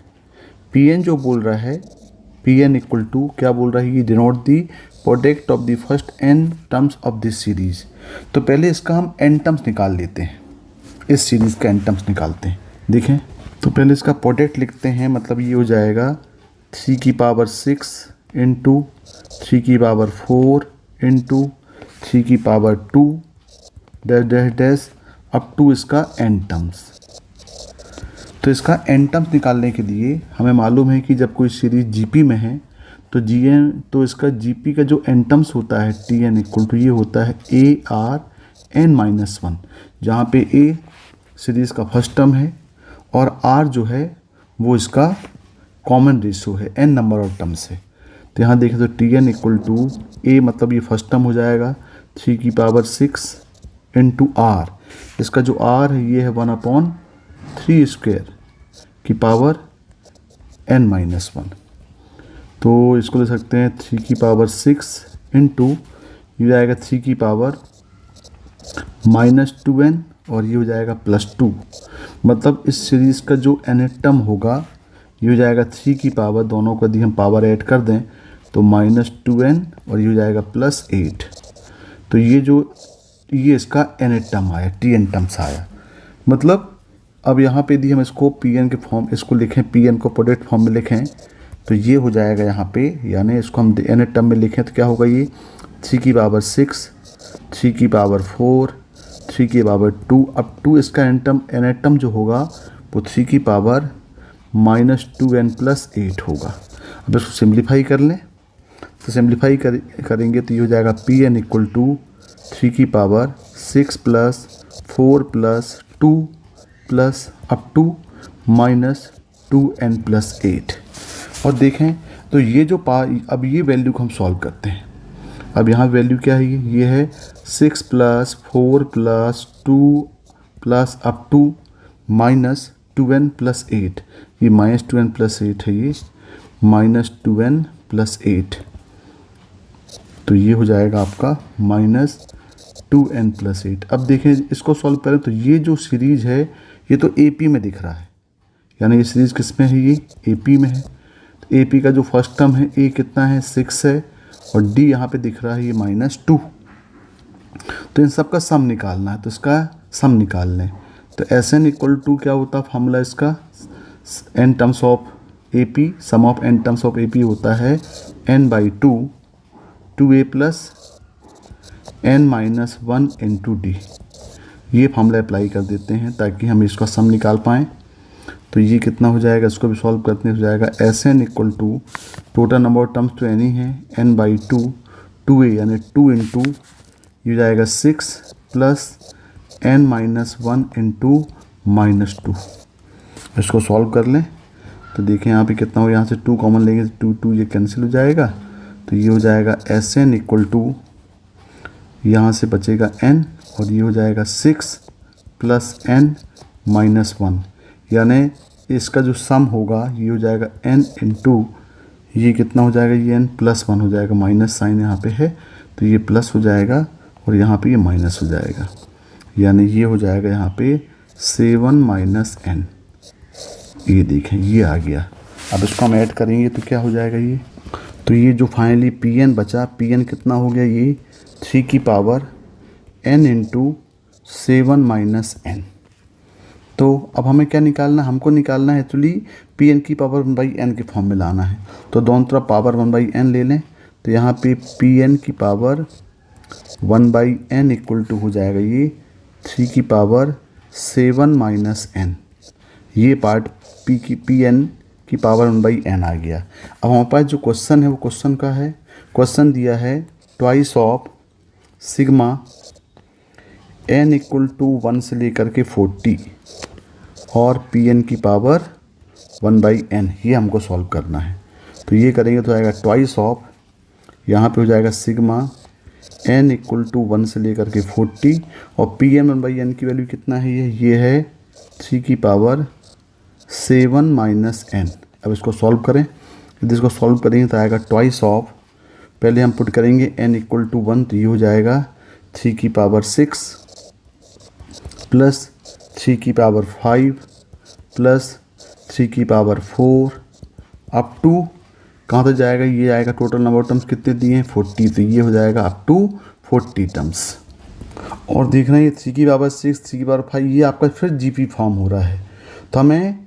पीएन जो बोल रहा है, पीएन इक्वल टू क्या बोल रहा है, ये denote the product of the first n terms of this series. तो पहले इसका हम एन टर्म्स निकाल लेते हैं, इस सीरीज का एन टर्म्स निकालते हैं। देखें तो पहले इसका प्रोडक्ट लिखते हैं, मतलब ये हो जाएगा 3 की पावर 6 इंटू 3 की पावर 4 इंटू 3 की power 2 dash dash dash up to इसका एन टर्म्स। तो इसका एन टर्म्स निकालने के लिए हमें मालूम है कि जब कोई सीरीज जीपी में है तो जीएन, तो इसका जीपी का जो एन टर्म्स होता है टी एन इक्वल टू ये होता है ए आर एन माइनस 1, जहाँ पे ए सीरीज का फर्स्ट टर्म है और आर जो है वो इसका कॉमन रेशियो है एन नंबर ऑफ टर्म्स है। तो यहाँ देखें तो टी एन इक्वल टू ए मतलब ये फर्स्ट टर्म हो जाएगा 3 की पावर 6 इंटू आर, इसका जो आर है ये है 1/3 स्क्वायर की पावर एन माइनस 1। तो इसको ले सकते हैं 3 की पावर 6 इंटू ये जाएगा 3 की पावर -2n और ये हो जाएगा +2, मतलब इस सीरीज़ का जो nth टर्म होगा ये हो जाएगा 3 की पावर, दोनों को यदि हम पावर ऐड कर दें तो -2n और ये हो जाएगा +8। तो ये इसका nth टर्म आया, tn टर्म्स आया। मतलब अब यहाँ पे यदि हम इसको pn के फॉर्म, इसको लिखें pn को प्रोडक्ट फॉर्म में लिखें तो ये हो जाएगा यहाँ पे, यानी इसको हम nth टर्म में लिखें तो क्या होगा, ये 3 की पावर 6, 3 की पावर 4, 3 की पावर 2 अप टू इसका nth टर्म जो होगा वो 3 की पावर -2n + 8 होगा। अब इसको सिंप्लीफाई कर लें तो सिंप्लीफाई करेंगे तो ये हो जाएगा pn इक्वल टू 3 की power 6 + 4 + 2 plus up to -2n + 8। और देखें तो ये जो अब ये वैल्यू को हम सॉल्व करते हैं। अब यहाँ वैल्यू क्या है, ये है 6 + 4 + 2 प्लस अप टू -2n + 8, ये -2n + 8 है, ये -2n + 8, तो ये हो जाएगा आपका -2n + 8। अब देखें इसको सॉल्व करें तो ये जो सीरीज है ये तो AP में दिख रहा है, यानी ये सीरीज किस में है, ये AP में है। तो AP का जो फर्स्ट टर्म है A कितना है, 6 है, और D यहाँ पे दिख रहा है ये -2। तो इन सब का सम निकालना है, तो इसका सम निकाल लें। तो SN इक्वल टू क्या होता है फॉर्मूला इसका, n terms of AP, sum of n terms of AP होता है n/2 2a + n - 1 × D। ये फॉर्मूला अप्लाई कर देते हैं ताकि हम इसका सम निकाल पाएँ। तो ये कितना हो जाएगा, इसको भी सॉल्व करते हैं, हो जाएगा SN equal to total number of terms तो n ही है, n/2 2a यानी 2 इंटू ये हो जाएगा 6 + n - 1 × -2। इसको सॉल्व कर लें तो देखें यहाँ पे कितना हो, यहाँ से 2 कॉमन लेंगे तो 2 ये कैंसिल हो जाएगा। तो ये हो जाएगा SN इक्वल टू यहाँ से बचेगा n और ये हो जाएगा 6 + n - 1, यानी इसका जो सम होगा ये हो जाएगा n इंटू ये कितना हो जाएगा, ये n + 1 हो जाएगा, माइनस साइन यहाँ पे है तो ये प्लस हो जाएगा और यहाँ पे ये माइनस हो जाएगा, यानी ये हो जाएगा यहाँ पे 7 - n। ये देखें ये आ गया। अब इसको हम ऐड करेंगे तो क्या हो जाएगा, ये तो ये जो फाइनली Pn बचा, Pn कितना हो गया, ये 3 की पावर n इंटू 7 - n। तो अब हमें क्या निकालना, हमको निकालना है एक्चुअली Pn की पावर 1/n के फॉर्म में लाना है। तो दोनों तरफ पावर 1/n ले लें तो यहाँ पे Pn की पावर 1/n इक्वल टू हो जाएगा ये 3 की पावर 7 - n। ये पार्ट Pn की पावर 1/n आ गया। अब हमारे पास जो क्वेश्चन है वो क्वेश्चन का है, क्वेश्चन दिया है twice of sigma n equal to 1 से लेकर के 40 और Pn की पावर 1/n, ये हमको सॉल्व करना है। तो ये करेंगे तो आएगा ट्वाइस ऑफ, यहाँ पे हो जाएगा सिग्मा n इक्वल टू 1 से लेकर के 40 और पी एन 1/n की वैल्यू कितना है, ये है 3 की पावर 7 माइनस n। अब इसको सॉल्व करें, यदि इसको सॉल्व करेंगे तो आएगा ट्वाइस ऑफ, पहले हम पुट करेंगे n इक्वल टू 1 तो ये हो जाएगा 3 की पावर 6 प्लस 3 की पावर 5 प्लस 3 की पावर 4 अप टू कहाँ तक जाएगा, ये आएगा टोटल नंबर ऑफ टर्म्स कितने दिए हैं 40, तो ये हो जाएगा अप टू 40 टर्म्स। और देख रहे हैं ये 3 की पावर 6 3 की पावर 5 ये आपका फिर जीपी फॉर्म हो रहा है, तो हमें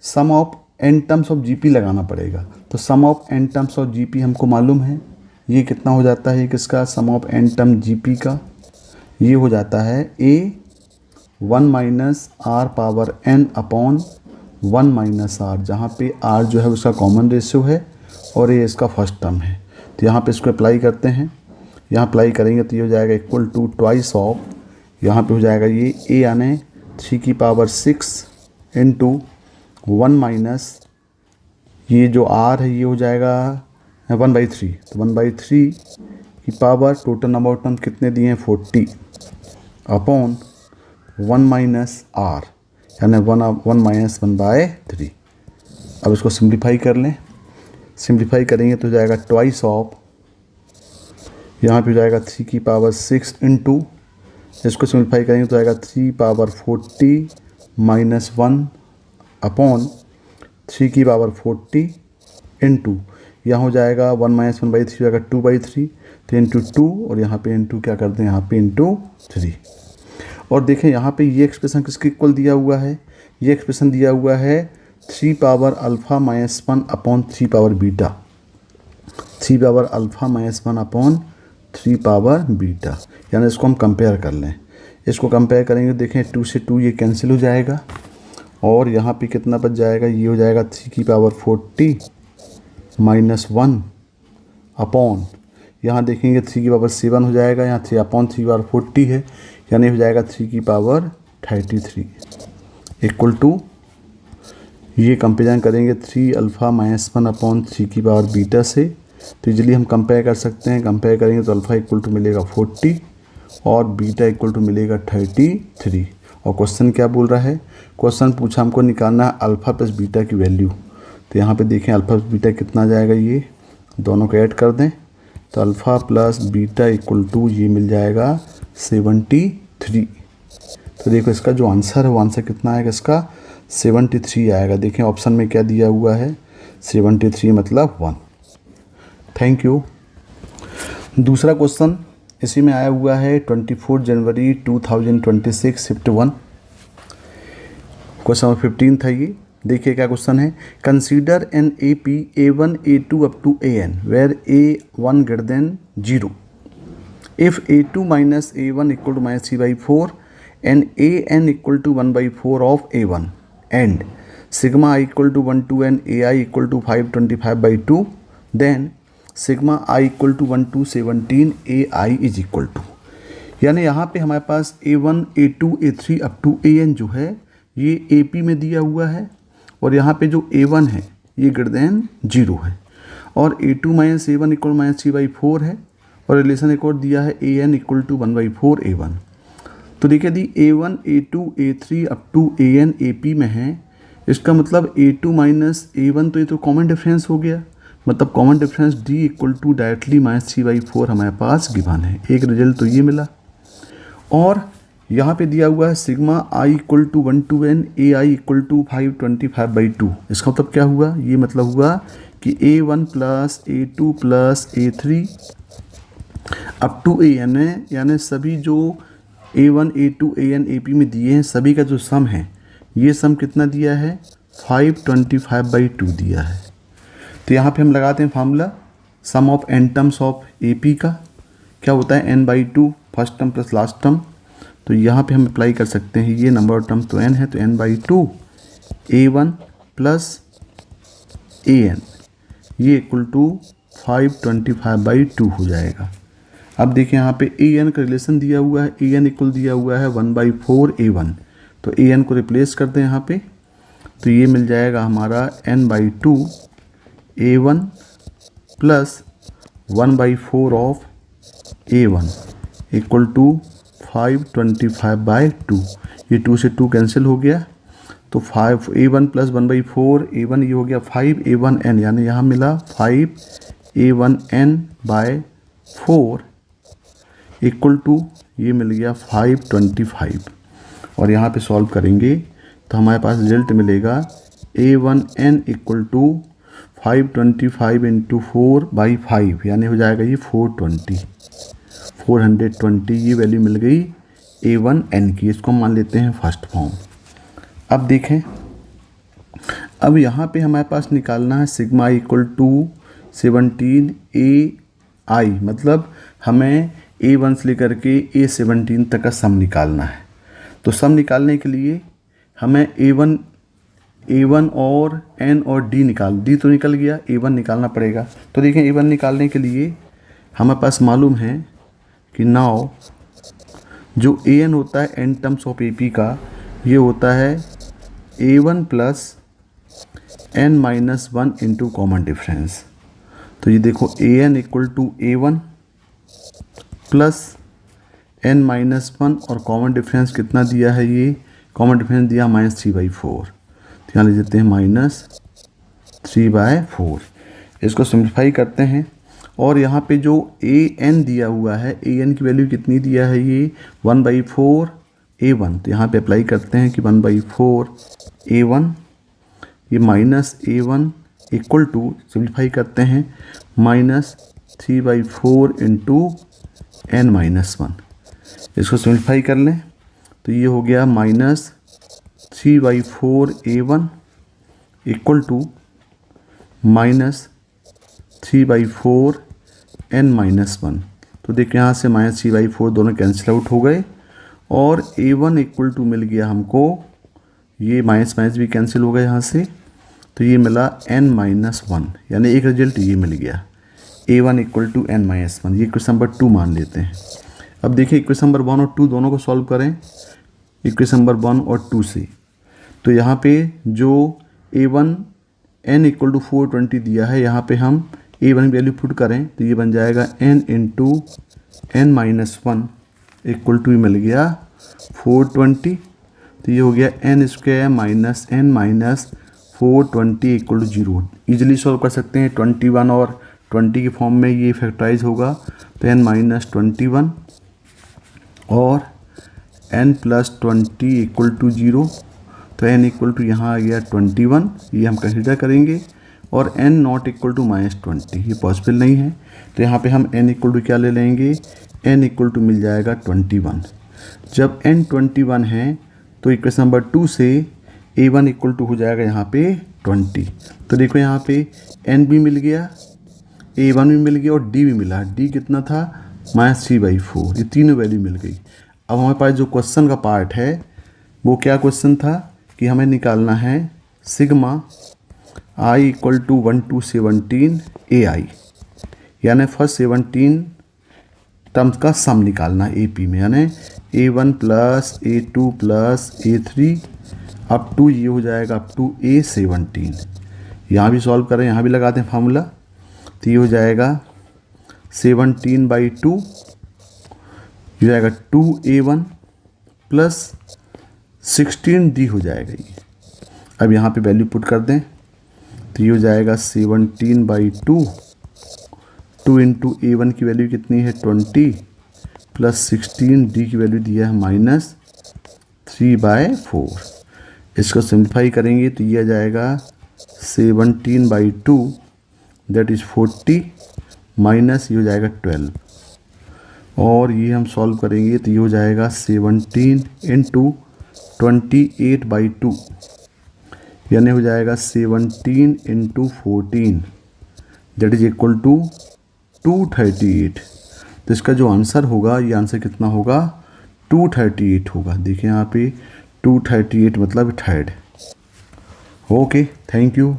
sum of n terms of GP लगाना पड़ेगा। तो sum of n terms of GP हमको मालूम है, ये कितना हो जाता है, किसका sum of n term GP का, ये हो जाता है a 1 minus R power n upon 1 minus R, जहाँ पे r जो है उसका कॉमन रेशियो है और ये इसका फर्स्ट टर्म है। तो यहाँ पे इसको अप्लाई करते हैं, यहाँ अप्लाई करेंगे तो ये हो जाएगा इक्वल टू ट्वाइस ऑफ, यहाँ पे हो जाएगा ये a यानी 3 की पावर 6 इंटू 1 माइनस ये जो r है ये हो जाएगा 1/3, तो 1/3 की power total number of term कितने दिए हैं 40 अपॉन 1 माइनस r यानी 1 माइनस 1/3। अब इसको सिंप्लीफाई कर लें, सिंप्लीफाई करेंगे तो हो जाएगा ट्वाइस ऑफ, यहाँ पे हो जाएगा 3 की पावर 6 इंटू, इसको सिंप्लीफाई करेंगे तो आएगा 3 पावर 40 माइनस 1 अपॉन 3 की पावर 40 इंटू, यहाँ हो जाएगा 1 माइनस 1/3 हो जाएगा 2/3, तो इंटू 2 और यहाँ पे इंटू क्या करते हैं यहाँ पे इंटू 3। और देखें यहाँ पे ये एक्सप्रेशन किसके इक्वल दिया हुआ है, ये एक्सप्रेशन दिया हुआ है 3 power alpha minus 1 upon 3 power beta, 3 power alpha minus 1 upon 3 power beta, यानी इसको हम कंपेयर कर लें। इसको कंपेयर करेंगे देखें 2 से 2 ये कैंसिल हो जाएगा और यहाँ पे कितना बच जाएगा, ये हो जाएगा 3 की पावर 40 माइनस 1 अपॉन, यहाँ देखेंगे 3 की पावर 7 हो जाएगा, यहाँ 3 अपॉन 3 पावर 40 है यानी हो जाएगा 3 की पावर 33 इक्वल टू, ये कंपेरिजन करेंगे 3 अल्फ़ा माइनस 1 अपॉन 3 की पावर बीटा से, तो इजीली हम कंपेयर कर सकते हैं। कंपेयर करेंगे तो अल्फ़ा इक्वल टू मिलेगा 40 और बीटा इक्वल टू मिलेगा 33। और क्वेश्चन क्या बोल रहा है, क्वेश्चन पूछा हमको निकालना है अल्फ़ा प्लस बीटा की वैल्यू, तो यहाँ पे देखें अल्फ़ा प्लस बीटा कितना जाएगा, ये दोनों को ऐड कर दें तो alpha plus beta equal to ये मिल जाएगा 73। तो देखो इसका जो आंसर है वो आंसर कितना आएगा, इसका 73 आएगा। देखें ऑप्शन में क्या दिया हुआ है 73 मतलब 1। Thank you. दूसरा क्वेश्चन इसी में आया हुआ है 24 जनवरी 2026 शिफ्ट 1, क्वेश्चन नंबर 15 था ये। देखिए क्या क्वेश्चन है, consider an A P A1 A2 up to AN where A1 greater than 0 if A2 minus A1 equal to minus 3/4 and AN equal to 1/4 of A1 and sigma I equal to 1 to n AI equal to 525/2 then sigma I equal to 1 to 17 AI is equal to, यानी यहाँ पे हमारे पास A1 A2 A3 up to AN जो है ये AP में दिया हुआ है और यहाँ पे जो A1 है ये ग्रेटर देन 0 है और A2 minus A1 equal minus 3/4 है और रिलेशन एक और दिया है AN इक्वल टू 1/4 A1। तो देखिए यदि A1 A2 A3 up to AN AP में है, इसका मतलब A2 माइनस A1 तो ये तो कॉमन डिफरेंस हो गया, मतलब common difference D equal to directly minus 3/4 हमारे पास गिवन है। एक रिजल्ट तो ये मिला और यहाँ पे दिया हुआ है sigma I equal to 1 to n AI equal to 525/2। इसका मतलब क्या हुआ, ये मतलब हुआ कि A1 plus A2 plus A3 up to AN है, यानी सभी जो A1 A2 AN AP में दिए हैं सभी का जो सम है ये सम कितना दिया है 525/2 दिया है। तो यहाँ पे हम लगाते हैं formula sum of n terms of AP का क्या होता है n/2 first term plus last term, तो यहाँ पे हम अप्लाई कर सकते हैं, ये नंबर ऑफ टर्म्स तो n है तो n/2 A1 प्लस AN ये इक्वल टू 525/2 हो जाएगा। अब देखिए यहाँ पे AN का रिलेशन दिया हुआ है, AN इक्वल दिया हुआ है 1/4 A1, तो AN को रिप्लेस कर दें यहाँ पे तो ये मिल जाएगा हमारा n/2 A1 plus 1/4 of A1 equal to 525/2, ये 2 से 2 कैंसिल हो गया, तो 5A1 प्लस 1/4, A1 ये हो गया 5A1N, यानी यहाँ मिला 5A1N/4 इक्वल टू ये मिल गया 525, और यहाँ पे सॉल्व करेंगे तो हमारे पास रिजल्ट मिलेगा A1N इक्वल टू 525 इंटू 4/5, यानी हो जाएगा ये 420 ये वैल्यू मिल गई A1N की। इसको मान लेते हैं फर्स्ट फॉर्म। अब देखें, अब यहाँ पे हमारे पास निकालना है सिग्मा इक्वल टू 17AI, मतलब हमें A1 से लेकर के A17 तक का सम निकालना है। तो सम निकालने के लिए हमें A1 और N और D D तो निकल गया, A1 निकालना पड़ेगा। तो देखें, A1 निकालने के लिए हमारे पास मालूम है कि नाउ जो AN होता है N टर्म्स ऑफ AP का, ये होता है A1 plus N-1 into common difference. तो ये देखो AN equal to A1 plus N-1 और कॉमन डिफरेंस कितना दिया है, ये कॉमन डिफरेंस दिया -3/4, तो यहाँ ले लेते हैं -3/4। इसको सिंप्लीफाई करते हैं, और यहाँ पे जो AN दिया हुआ है, AN की वैल्यू कितनी दिया है, ये 1/4 A1, तो यहाँ पे अप्लाई करते हैं कि 1/4 A1, ये -A1 इक्वल टू, सिंप्लीफाई करते हैं, -3/4 इंटू N-1। इसको सिंप्लीफाई कर लें तो ये हो गया -3/4 A1 इक्वल टू -3/4 N-1। तो देखिए यहाँ से -3/4 दोनों कैंसिल आउट हो गए, और A1 इक्वल टू मिल गया हमको, ये माइनस भी कैंसिल हो गया यहाँ से, तो ये मिला N-1, यानी एक रिजल्ट ये मिल गया A1 इक्वल टू N-1। ये इक्वेशन नंबर 2 मान लेते हैं। अब देखिए इक्वेशन नंबर 1 और 2 दोनों को सॉल्व करें इक्वेशन नंबर 1 और 2 से। तो यहाँ पे जो A1 N इक्वल टू 420 दिया है, यहाँ पे हम A1 वैल्यू पुट करें तो ये बन जाएगा N into N-1 equal to मिल गया 420, तो ये हो गया N square minus N minus 420 equal to 0। Easily solve कर सकते हैं, 21 और 20 के फॉर्म में ये फैक्टराइज होगा, तो N-21 और N+20 इक्वल टू 0, तो N इक्वल टू यहाँ आ गया 21, ये हम कंसिडर करेंगे, और N नॉट इक्वल टू -20, ये पॉसिबल नहीं है, तो यहाँ पे हम N इक्वल टू क्या ले लेंगे, N इक्वल टू मिल जाएगा 21। जब N 21 है तो इक्वेशन नंबर 2 से A1 इक्वल टू हो जाएगा यहाँ पे 20। तो देखो यहाँ पे N भी मिल गया, A1 भी मिल गया और D भी मिला। D कितना था, -3/4, ये तीनों वैल्यू मिल गई। अब हमारे पास जो क्वेश्चन का पार्ट है वो क्या क्वेश्चन था कि हमें निकालना है sigma I equal to 1 to 17 AI, यानी फर्स्ट 17 टर्म्स का सम निकालना AP में, यानी A1 plus A2 plus A3 up to ये हो जाएगा अप टू A17। यहाँ भी सॉल्व करें, यहाँ भी लगाते हैं फार्मूला, तो ये हो जाएगा 17/2, ये हो जाएगा 2A1 प्लस 16D हो जाएगा ये। अब यहाँ पे वैल्यू पुट कर दें तो ये हो जाएगा 17/2, 2 इंटू A1 की वैल्यू कितनी है 20 प्लस 16D की वैल्यू दिया है -3/4। इसको सिंप्लीफाई करेंगे तो ये आ जाएगा 17/2 दैट इज़ 40 माइनस ये हो जाएगा 12, और ये हम सॉल्व करेंगे तो ये हो जाएगा 17 इंटू 28/2, यानी हो जाएगा 17 into 14 that is equal to 238। तो इसका जो आंसर होगा, ये आंसर कितना होगा 238 होगा। देखिए यहाँ पे 238 मतलब third. Okay, thank you,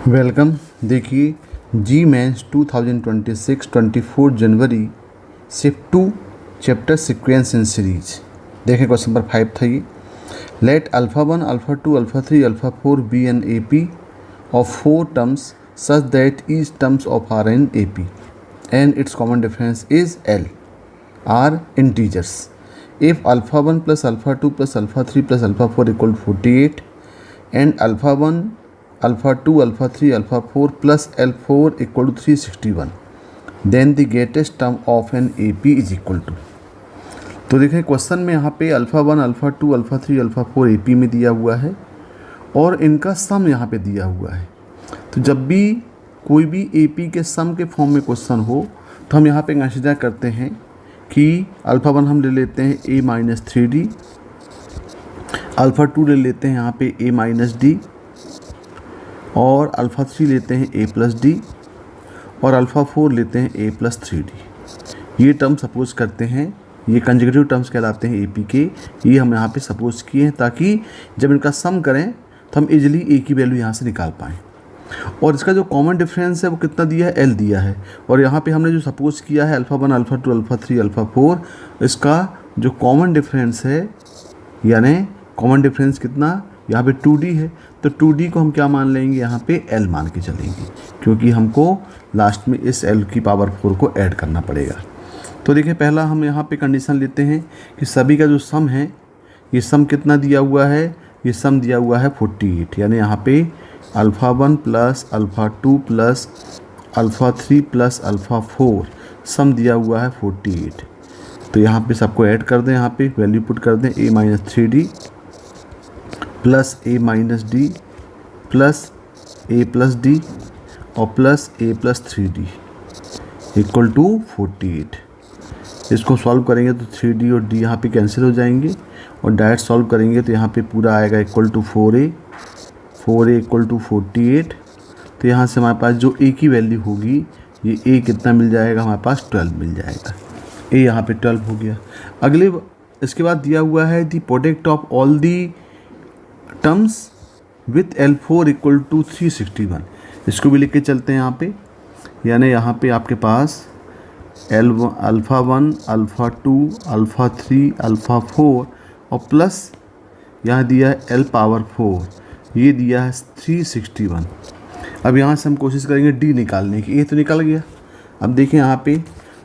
welcome. देखिए जी मेंस 2026 24 जनवरी shift 2 chapter sequence in series. देखें क्वेश्चन नंबर 5 था ये। Let α1 α2 α3 α4 be an AP of 4 terms such that each terms of are in AP। and its common difference is L are integers. If alpha 1 plus alpha 2 plus alpha 3 plus alpha 4 equal to 48 and alpha 1, alpha 2, alpha 3, alpha 4 plus L4 equal to 361, then the greatest term of an AP is equal to. तो देखें question में यहाँ पे alpha 1, alpha 2, alpha 3, alpha 4 AP में दिया हुआ है और इनका सम यहाँ पे दिया हुआ है। तो जब भी कोई भी AP के सम के फॉर्म में क्वेश्चन हो तो हम यहाँ पे कंसीडर करते हैं कि अल्फ़ा 1 हम ले लेते हैं A माइनस 3D, अल्फ़ा 2 ले लेते हैं यहाँ पे A माइनस D और अल्फ़ा 3 लेते हैं A प्लस D और अल्फ़ा 4 लेते हैं A प्लस 3D। ये टर्म सपोज करते हैं, ये कंसेक्यूटिव टर्म्स कहलाते हैं AP के। ये हम यहाँ पे सपोज किए हैं ताकि जब इनका सम करें तो हम इजीली A की वैल्यू यहाँ से निकाल पाएँ। और इसका जो कॉमन डिफरेंस है वो कितना दिया है, L दिया है। और यहाँ पे हमने जो सपोज किया है अल्फ़ा 1, अल्फ़ा 2, अल्फ़ा 3, अल्फ़ा 4, इसका जो कॉमन डिफरेंस है यानी कॉमन डिफरेंस कितना, यहाँ पे 2D है तो 2D को हम क्या मान लेंगे, यहाँ पे L मान के चलेंगे क्योंकि हमको लास्ट में इस L की पावर 4 को ऐड करना पड़ेगा। तो देखिए पहला हम यहाँ पे कंडीशन लेते हैं कि सभी का जो सम है, ये सम कितना दिया हुआ है, ये सम दिया हुआ है 48, यानी यहाँ पे alpha 1 plus alpha 2 plus alpha 3 plus alpha 4 सम दिया हुआ है 48। तो यहाँ पे सबको ऐड कर दें, यहाँ पे वैल्यू पुट कर दें A minus 3D plus A minus D plus A plus D और plus A plus 3D equal to 48। इसको सॉल्व करेंगे तो 3D और D यहाँ पे कैंसिल हो जाएंगे और डायरेक्ट सॉल्व करेंगे तो यहाँ पे पूरा आएगा equal to 4A equal to 48। तो यहाँ से हमारे पास जो A की वैल्यू होगी, ये A कितना मिल जाएगा, हमारे पास 12 मिल जाएगा। A यहाँ पे 12 हो गया। अगले इसके बाद दिया हुआ है the product of all the terms with L4 equal to 361। इसको भी लिख के चलते हैं यहाँ पे, यानी यहाँ पे आपके पास अल्फ़ा 1, अल्फ़ा 2, अल्फ़ा 3, अल्फ़ा 4 और प्लस यहाँ दिया है L पावर 4, ये दिया है 361। अब यहाँ से हम कोशिश करेंगे D निकालने की। A तो निकल गया। अब देखें यहाँ पे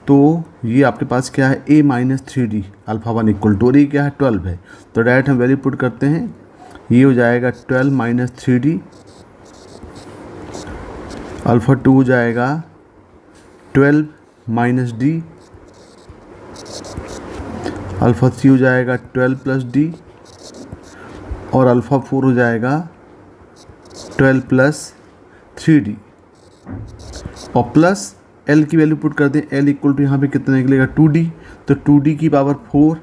तो ये आपके पास क्या है, A minus 3D alpha 1 equal to, ये क्या है 12 है। तो डायरेक्ट हम वैल्यू पुट करते हैं, ये हो जाएगा 12 माइनस 3D, अल्फ़ा 2 हो जाएगा 12 माइनस D, अल्फ़ा 3 हो जाएगा 12 प्लस D और अल्फ़ा 4 हो जाएगा 12 प्लस 3D और प्लस L की वैल्यू पुट कर दें। L इक्वल टू यहाँ पे कितना निकलेगा 2D, तो 2D की पावर 4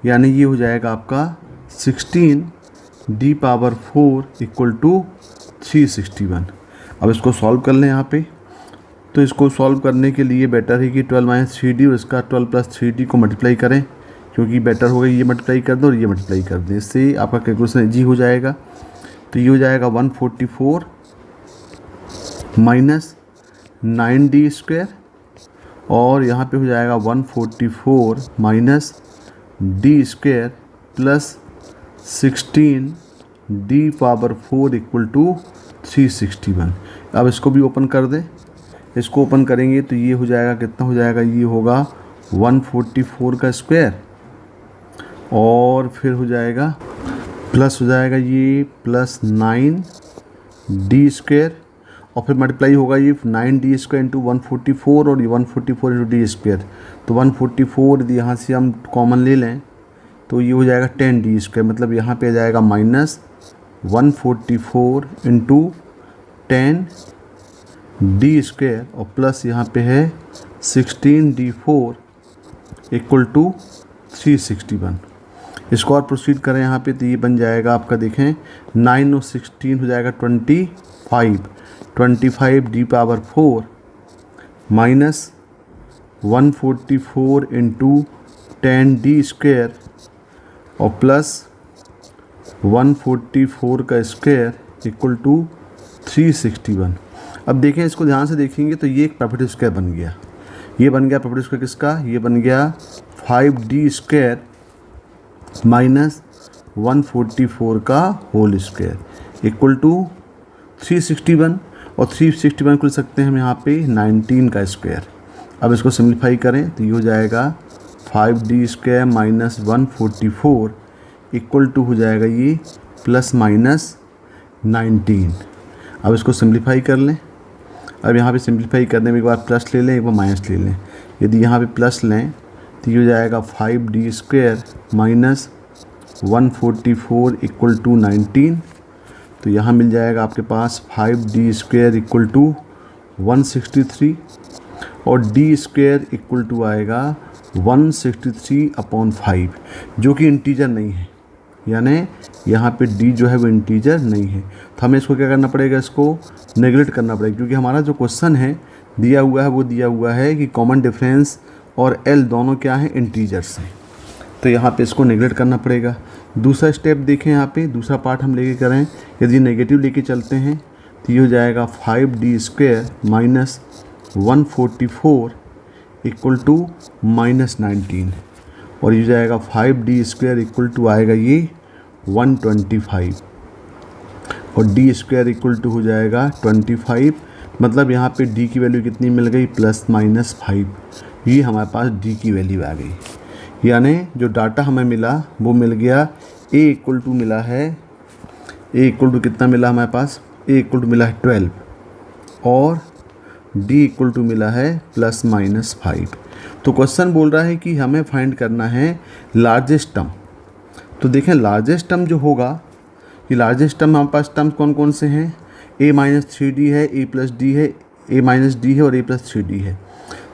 यानी ये हो जाएगा आपका 16D पावर 4 इक्वल टू 361। अब इसको सॉल्व कर लें यहाँ पे। तो इसको सॉल्व करने के लिए बेटर है कि 12 माइनस 3D और इसका 12 प्लस 3D को मल्टीप्लाई करें, क्योंकि बेटर होगा ये मल्टीप्लाई कर दो और ये मल्टीप्लाई कर दें, इससे आपका कैलकुलेशन ईजी हो जाएगा। तो ये हो जाएगा 144 माइनस 9D स्क्वायर और यहाँ पे हो जाएगा 144 minus D square plus 16D power 4 equal to 361। अब इसको भी ओपन कर दें। इसको ओपन करेंगे तो ये हो जाएगा, कितना हो जाएगा, ये होगा 144 का स्क्वायर और फिर हो जाएगा प्लस हो जाएगा ये प्लस 9D स्क्वायर और फिर मल्टीप्लाई होगा ये 9D स्क्वायर इंटू 144 और ये 144 इंटू D स्क्वायर। तो 144 यदि यहाँ से हम कॉमन ले लें तो ये हो जाएगा 10D स्क्वायर, मतलब यहाँ पे आ जाएगा माइनस 144 इंटू 10D स्क्वायर और प्लस यहाँ पे है 16D4 इक्वल टू 361। इसको और प्रोसीड करें यहाँ पे तो ये बन जाएगा आपका, देखें 9 और 16 हो जाएगा 25D power 4 minus 144 into 10D square और प्लस 144 का स्क्वायर इक्वल टू 361। अब देखें इसको ध्यान से देखेंगे तो ये एक परफेक्ट स्क्वायर बन गया। ये बन गया परफेक्ट स्क्वायर किसका, ये बन गया 5D स्क्वायर माइनस 144 का होल स्क्वायर इक्वल टू 361 और 361 को लिख सकते हैं हम यहाँ पे 19 का स्क्वायर। अब इसको सिंप्लीफाई करें तो ये हो जाएगा 5d² माइनस 144 इक्वल टू हो जाएगा ये प्लस माइनस 19। अब इसको सिंप्लीफाई कर लें। अब यहाँ पे सिंप्लीफाई करने में एक बार प्लस ले लें, एक बार माइनस ले लें। यदि यहाँ पे प्लस लें तो ये हो जाएगा 5d² माइनस 144 इक्वल टू 19। तो यहाँ मिल जाएगा आपके पास 5d² इक्वल टू 163 और d² इक्वल टू आएगा 163/5 जो कि इंटीजर नहीं है, यानी यहाँ पे d जो है वो इंटीजर नहीं है। तो हमें इसको क्या करना पड़ेगा, इसको नेगलेक्ट करना पड़ेगा, क्योंकि हमारा जो क्वेश्चन है दिया हुआ है वो दिया हुआ है कि कॉमन डिफरेंस और l दोनों क्या हैं, इंटीजर्स हैं। तो यहाँ पे इसको नेगलेक्ट करना पड़ेगा। दूसरा स्टेप देखें, यहाँ पे दूसरा पार्ट हम लेके करें। यदि नेगेटिव लेके चलते हैं तो ये हो जाएगा 5d² minus 144 equal to minus 19 और ये जाएगा 5d² इक्वल टू आएगा ये 125 और d² इक्वल टू हो जाएगा 25। मतलब यहाँ पे d की वैल्यू कितनी मिल गई, प्लस माइनस 5। ये हमारे पास d की वैल्यू आ गई, यानी जो डाटा हमें मिला वो मिल गया a इक्वल टू मिला है, a इक्वल टू कितना मिला हमारे पास, a इक्वल टू मिला है 12 और d इक्वल टू मिला है प्लस माइनस 5। तो क्वेश्चन बोल रहा है कि हमें फाइंड करना है लार्जेस्ट टर्म। तो देखें लार्जेस्ट टर्म जो होगा, ये लार्जेस्ट टर्म हमारे पास टर्म्स कौन कौन से हैं, a माइनस 3d है, a प्लस d है, a माइनस d है और a प्लस 3d है।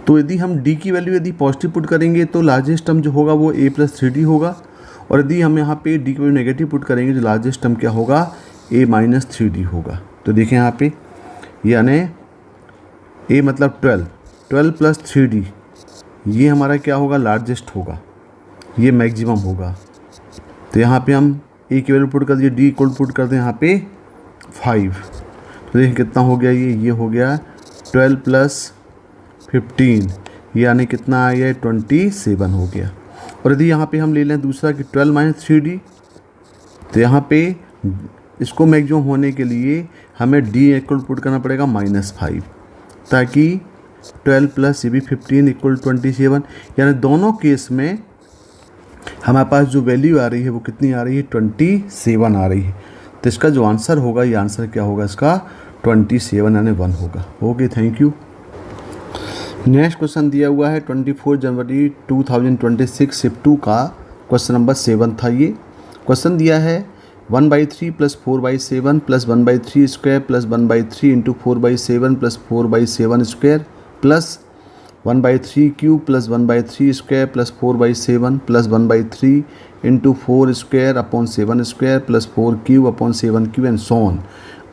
तो यदि हम d की वैल्यू यदि पॉजिटिव पुट करेंगे तो लार्जेस्ट टर्म जो होगा वो a प्लस 3d होगा, और यदि हम यहाँ पे d की वैल्यू नेगेटिव पुट करेंगे तो लार्जेस्ट टर्म क्या होगा, a माइनस 3d होगा। तो देखें यहाँ पे, यानी a मतलब 12 प्लस 3d, ये हमारा क्या होगा, लार्जेस्ट होगा, ये मैक्सिमम होगा। तो यहाँ पे हम a की वैल्यू पुट कर दिए, d इक्वल पुट कर दें यहाँ पे 5। तो देखिए कितना हो गया, ये हो गया 12 प्लस 15, यानी कितना आ गया, 27 हो गया। और यदि यहाँ पे हम ले लें दूसरा कि 12 माइनस 3d, तो यहाँ पे इसको मैक्सिमम होने के लिए हमें d इक्वल पुट करना पड़ेगा -5, ताकि 12 प्लस ये भी 15 इक्वल 27, यानी दोनों केस में हमारे पास जो वैल्यू आ रही है वो कितनी आ रही है, 27 आ रही है। तो इसका जो आंसर होगा, ये आंसर क्या होगा इसका, 27 यानी 1 होगा। Okay, thank you. Next question दिया हुआ है 24 जनवरी 2026 शिफ्ट 2 का क्वेश्चन नंबर 7 था। ये क्वेश्चन दिया है 1/3 plus 4/7 plus 1/3 square plus 1/3 into 4/7 plus 4/7 square plus 1/3 cube plus 1/3 square plus 4/7 plus 1/3 into 4 square upon 7 square plus 4 cube upon 7 cube and so on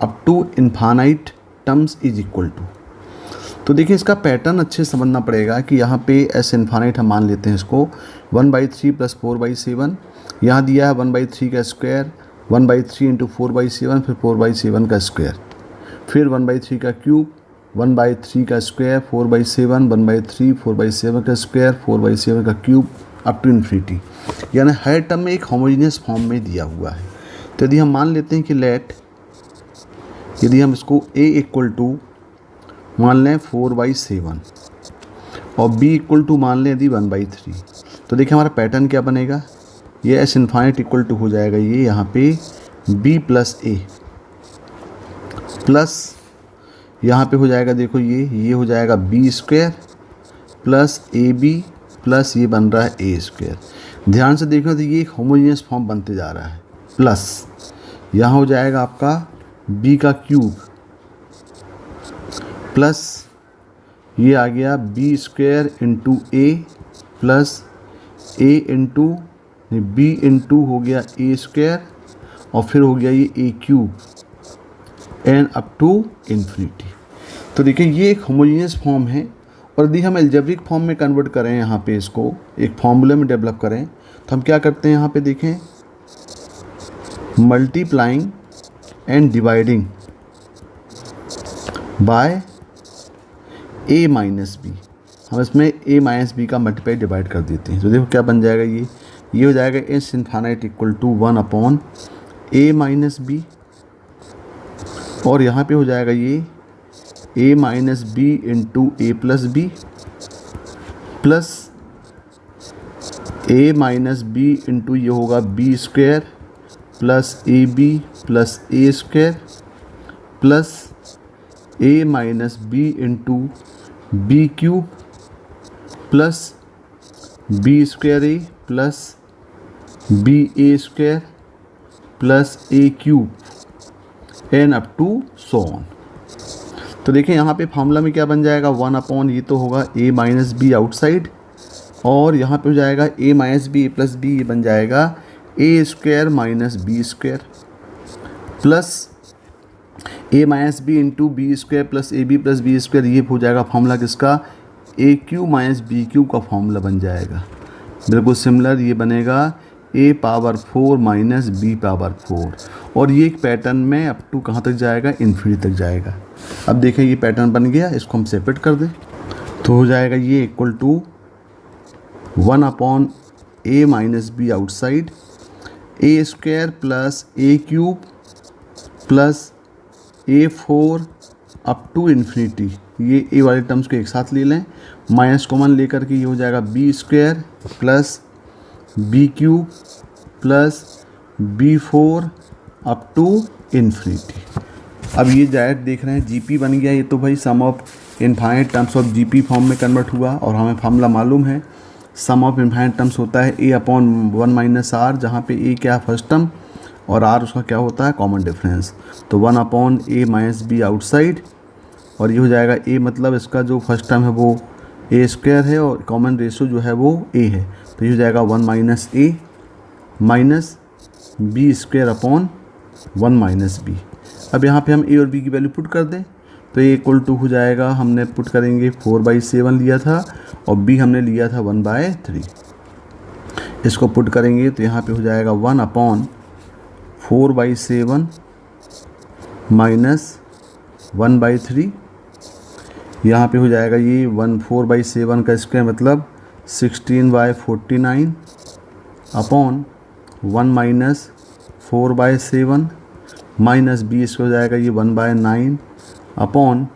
up to infinite terms is equal to. तो देखिए इसका pattern अच्छे से समझना पड़ेगा कि यहाँ पे एस इनफाइनाइट हम मान लेते हैं इसको 1/3 प्लस 4/7, यहाँ दिया है 1/3 का स्क्वायर, 1/3 इंटू 4/7 फिर 4/7 का स्क्वायर, फिर 1/3 का क्यूब, 1/3 का स्क्वायर, 4/7, 1/3, 4/7 का स्क्वायर, 4/7 का क्यूब अप टू इन्फिनिटी, यानी हर टर्म में एक होमोजेनियस फॉर्म में दिया हुआ है। तो यदि हम मान लेते हैं कि लेट, यदि हम इसको a इक्वल टू मान लें 4/7 और b इक्वल टू मान लें यदि 1/3, तो देखिए हमारा पैटर्न क्या बनेगा, ये एस इन्फाइनाइट इक्वल टू हो जाएगा ये यहाँ पे b प्लस a प्लस यहाँ पे हो जाएगा, देखो ये हो जाएगा b square plus ab plus ये बन रहा है a स्क्वायर। ध्यान से देखो तो ये एक होमोजेनियस फॉर्म बनते जा रहा है, प्लस यहाँ हो जाएगा आपका b का क्यूब प्लस ये आ गया b square into a plus a into b into हो गया a स्क्वायर और फिर हो गया ये a cube and up to infinity. तो देखिए ये एक होमोजेनियस फॉर्म है, और यदि हम एल्जेब्रिक फॉर्म में कन्वर्ट करें, यहाँ पे इसको एक फार्मूले में डेवलप करें, तो हम क्या करते हैं यहाँ पे देखें, multiplying and dividing by a minus b, हम इसमें a माइनस बी का मल्टीप्लाई डिवाइड कर देते हैं। तो देखो क्या बन जाएगा, ये हो जाएगा S infinite equal to 1 upon a minus b, और यहाँ पे हो जाएगा ये a minus b into a plus B plus a minus b into ये होगा b square plus a b plus a square plus a minus b into b cube plus B square a plus b a square plus a cube and up to so on. तो देखें यहाँ पे formula में क्या बन जाएगा, 1 upon ये तो होगा ए माइनस बी आउटसाइड, और यहाँ पे हो जाएगा a minus b plus b, ये बन जाएगा a square minus b square plus a minus b into b square plus a b plus B square. ये हो जाएगा फार्मूला किसका, a cube minus b cube का फार्मूला बन जाएगा। बिल्कुल सिमिलर ये बनेगा a power 4 minus b power 4, और ये एक पैटर्न में अप टू कहाँ तक जाएगा, इन्फिनिटी तक जाएगा। अब देखें ये पैटर्न बन गया, इसको हम सेपरेट कर दें तो हो जाएगा ये equal to 1 upon a minus b outside a square plus a cube plus a 4 up to infinity. ये ए वाले टर्म्स को एक साथ ले लें, माइनस कॉमन लेकर के ये हो जाएगा B square plus b cube plus b 4 up to infinity. अब ये डायरेक्ट देख रहे हैं जीपी बन गया, ये तो भाई sum of infinite terms of GP form में कन्वर्ट हुआ, और हमें फार्मूला मालूम है सम ऑफ इनफाइनाइट टर्म्स होता है ए अपॉन 1 माइनस आर, जहाँ पे ए क्या फर्स्ट टर्म और आर उसका क्या होता है कॉमन डिफरेंस। तो 1 upon a minus b outside, और ये हो जाएगा ए मतलब इसका जो फर्स्ट टर्म है वो ए स्क्वायर है और कॉमन रेशो जो है वो ए है, तो ये हो जाएगा 1 minus a minus b square upon 1 minus b. अब यहाँ पे हम ए और बी की वैल्यू पुट कर दें तो ए इक्वल टू हो जाएगा, हमने पुट करेंगे 4/7 लिया था और बी हमने लिया था 1/3। इसको पुट करेंगे तो यहाँ पे हो जाएगा 1 अपॉन 4/7 माइनस 1/3। यहाँ पे हो जाएगा ये 4/7 का स्क्वायर मतलब 16/49 अपॉन 1 माइनस 4/7 माइनस बी, इसको हो जाएगा ये 1/9 अपॉन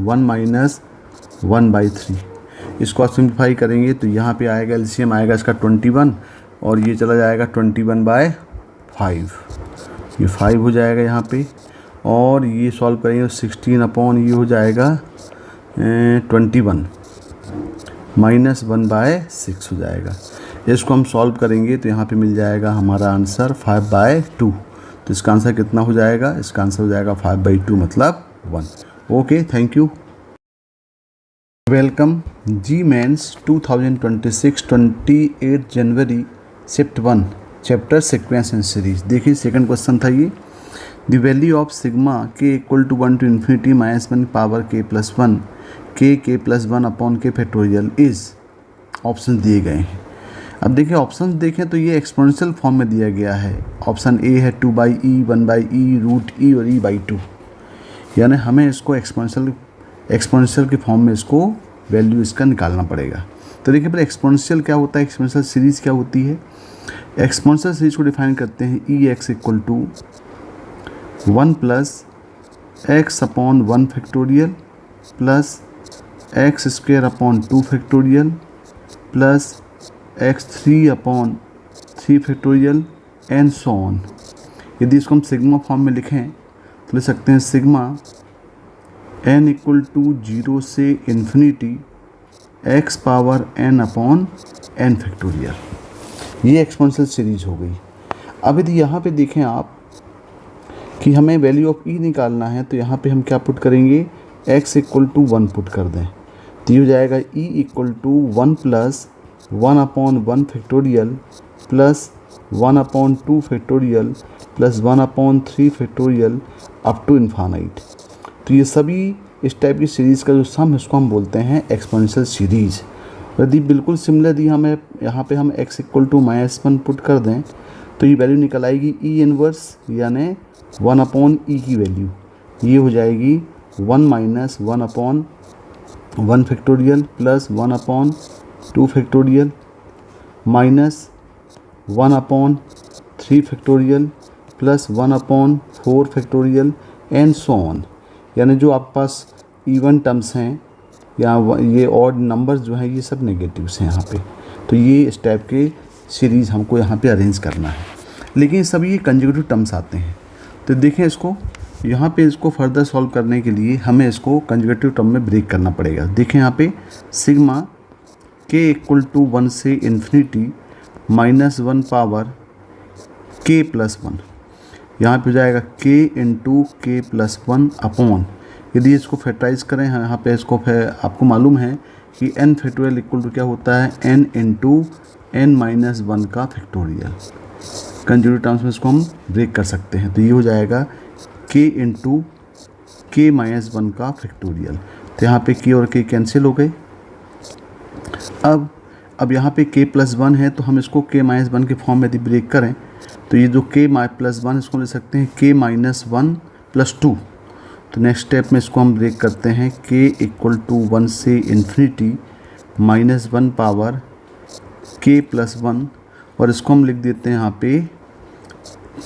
1 माइनस 1/3। इसको सिंप्लीफाई करेंगे तो यहाँ पे आएगा एलसीएम आएगा इसका 21, और ये चला जाएगा 21/5, ये 5 हो जाएगा यहाँ पे, और ये सॉल्व करेंगे 16 अपॉन ये हो जाएगा 21 माइनस 1/6 हो जाएगा। इसको हम सॉल्व करेंगे तो यहाँ पे मिल जाएगा हमारा आंसर 5/2। तो इसका आंसर कितना हो जाएगा, इसका आंसर हो जाएगा 5/2 मतलब 1। Okay, thank you, welcome. JEE mains 2026 28 जनवरी shift 1 chapter sequence and series. देखिए सेकंड क्वेश्चन था ये, द वैल्यू ऑफ सिग्मा के equal to 1 to infinity -1 power k plus 1 k plus 1 upon k factorial is. Option दिए गए हैं। अब देखिए ऑप्शन देखें तो ये एक्सपोनेंशियल फॉर्म में दिया गया है। ऑप्शन ए है 2/e 1/e रूट e और e/2, यानी हमें इसको एक्सपोनेंशियल के फॉर्म में इसको वैल्यू इसका निकालना पड़ेगा। तो देखिए पहले एक्सपोनेंशियल क्या होता है, एक्सपोनेंशियल सीरीज क्या होती है। एक्सपोनेंशियल सीरीज को डिफाइन करते हैं e(x) equal to 1 plus x upon 1 factorial plus x square upon 2 factorial plus x3 upon 3 factorial and so on. यदि इसको हम सिग्मा फॉर्म में लिखें तो लिख सकते हैं सिग्मा n इक्वल टू 0 से infinity x power n upon n factorial. ये एक्सपोनेंशियल सीरीज हो गई। अब यदि यहाँ पे देखें आप कि हमें वैल्यू ऑफ e निकालना है तो यहाँ पे हम क्या पुट करेंगे, x इक्वल टू 1 पुट कर दें तो ये हो जाएगा e equal to 1 plus 1 upon 1 factorial plus 1 upon 2 factorial plus 1 upon 3 factorial up to infinite. तो ये सभी इस टाइप की सीरीज़ का जो सम है इसको हम बोलते हैं एक्सपोनेंशियल सीरीज। यदि बिल्कुल सिमिलर यदि हमें यहाँ पे हम x इक्वल टू -1 पुट कर दें तो ये वैल्यू निकल आएगी e इनवर्स यानी 1 अपॉन e की वैल्यू, ये हो जाएगी 1 minus 1 upon 1 factorial plus 1 upon 2 factorial minus 1 upon 3 factorial plus 1 upon 4 factorial and so on. यानी जो आपके पास इवन टर्म्स हैं या ये ऑड नंबर्स जो हैं ये सब नेगेटिव्स हैं यहाँ पे। तो ये इस टाइप के सीरीज़ हमको यहाँ पे अरेंज करना है, लेकिन सभी ये कंजुगेटिव टर्म्स आते हैं। तो देखें इसको, यहाँ पे इसको फर्दर सॉल्व करने के लिए हमें इसको कंजुगेटिव टर्म में ब्रेक करना पड़ेगा। देखें यहाँ पे सिग्मा के इक्वल टू 1 से इन्फिनिटी -1 पावर k प्लस 1, यहाँ पे हो जाएगा k इंटू के प्लस 1 अपॉन, यदि इसको फैक्टराइज करें यहाँ पे इसको आपको मालूम है कि n फैक्टोरियल इक्वल टू क्या होता है n इंटू n-1 का फैक्टोरियल। कंजुगेटिव टर्म्स में इसको हम ब्रेक कर सकते हैं। तो ये हो जाएगा k इंटू k-1 का फैक्टोरियल। तो यहाँ पे k और k कैंसिल हो गए। अब यहाँ पे k प्लस 1 है, तो हम इसको k-1 के फॉर्म में यदि ब्रेक करें तो ये जो k प्लस 1 इसको ले सकते हैं k-1 प्लस 2। तो नेक्स्ट स्टेप में इसको हम ब्रेक करते हैं k इक्वल टू 1 से इन्फिनिटी -1 पावर k प्लस 1, और इसको हम लिख देते हैं यहाँ पे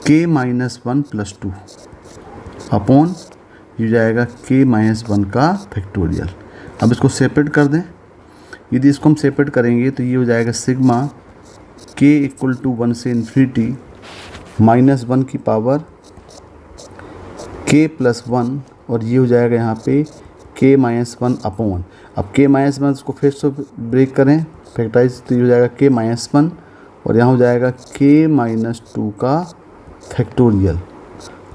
k-1 प्लस 2 अपॉन ये जाएगा k-1 का फैक्टोरियल। अब इसको सेपरेट कर दें। यदि इसको हम सेपरेट करेंगे तो ये हो जाएगा सिग्मा k इक्वल टू 1 से इन्फिनिटी -1 की पावर k प्लस 1, और ये हो जाएगा यहाँ पे k-1 अपॉन, अब k-1 इसको फिर से ब्रेक करें फैक्टराइज, तो ये हो जाएगा k-1, और यहाँ हो जाएगा k-2 का factorial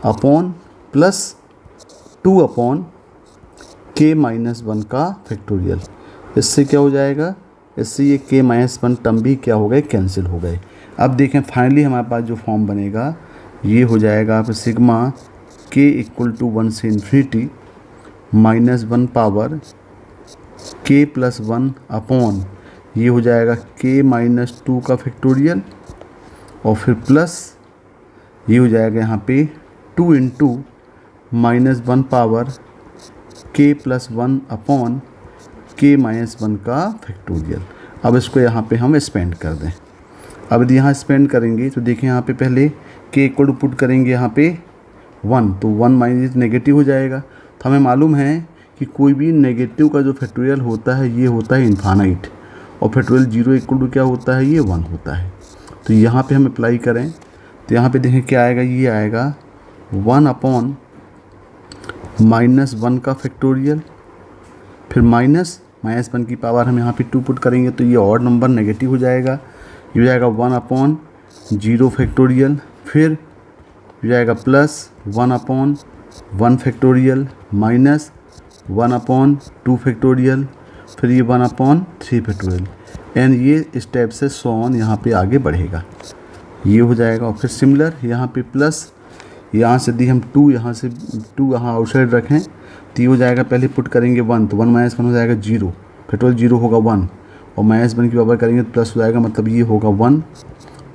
upon plus 2 upon k-1 का फैक्टोरियल। इससे क्या हो जाएगा, इससे ये k-1 टर्म भी क्या हो गए, कैंसिल हो गए। अब देखें फाइनली हमारे पास जो फॉर्म बनेगा ये हो जाएगा आप सिग्मा k इक्वल टू 1 से infinity -1 power k plus 1 upon ये हो जाएगा k-2 का फैक्टोरियल, और फिर प्लस ये हो जाएगा यहाँ पे 2 into -1 power k plus 1 upon k-1 का फैक्टोरियल। अब इसको यहाँ पे हम स्पेंड कर दें। अब यदि यहाँ स्पेंड करेंगे तो देखिए यहाँ पे पहले k इक्वल टू पुट करेंगे यहाँ पे 1, तो 1 माइनस नेगेटिव हो जाएगा। तो हमें मालूम है कि कोई भी नेगेटिव का जो फैक्टोरियल होता है ये होता है इन्फानाइट, और फैक्टोरियल 0 इक्वल टू क्या होता है, ये 1 होता है। तो यहाँ पे हम अप्लाई करें तो यहाँ पे देखें क्या आएगा, ये आएगा 1 अपॉन -1 का फैक्टोरियल, फिर -1 की पावर हम यहाँ पे 2 पुट करेंगे तो ये ऑड नंबर नेगेटिव हो जाएगा, ये हो जाएगा 1 अपॉन 0 फैक्टोरियल, फिर हो जाएगा plus 1 upon 1 factorial -1 upon 2 factorial, फिर ये 1 अपॉन 3 फैक्टोरियल, एंड ये स्टेप से 100 यहाँ पे आगे बढ़ेगा, ये हो जाएगा। और फिर सिमिलर यहाँ पे प्लस, यहाँ से दी हम 2, यहाँ से 2 यहाँ आउटसाइड रखें तो ये हो जाएगा, पहले पुट करेंगे 1 तो 1 - 1 हो जाएगा 0, फैक्टोरियल 0 होगा 1, और -1 की पावर करेंगे तो प्लस हो जाएगा, मतलब ये होगा 1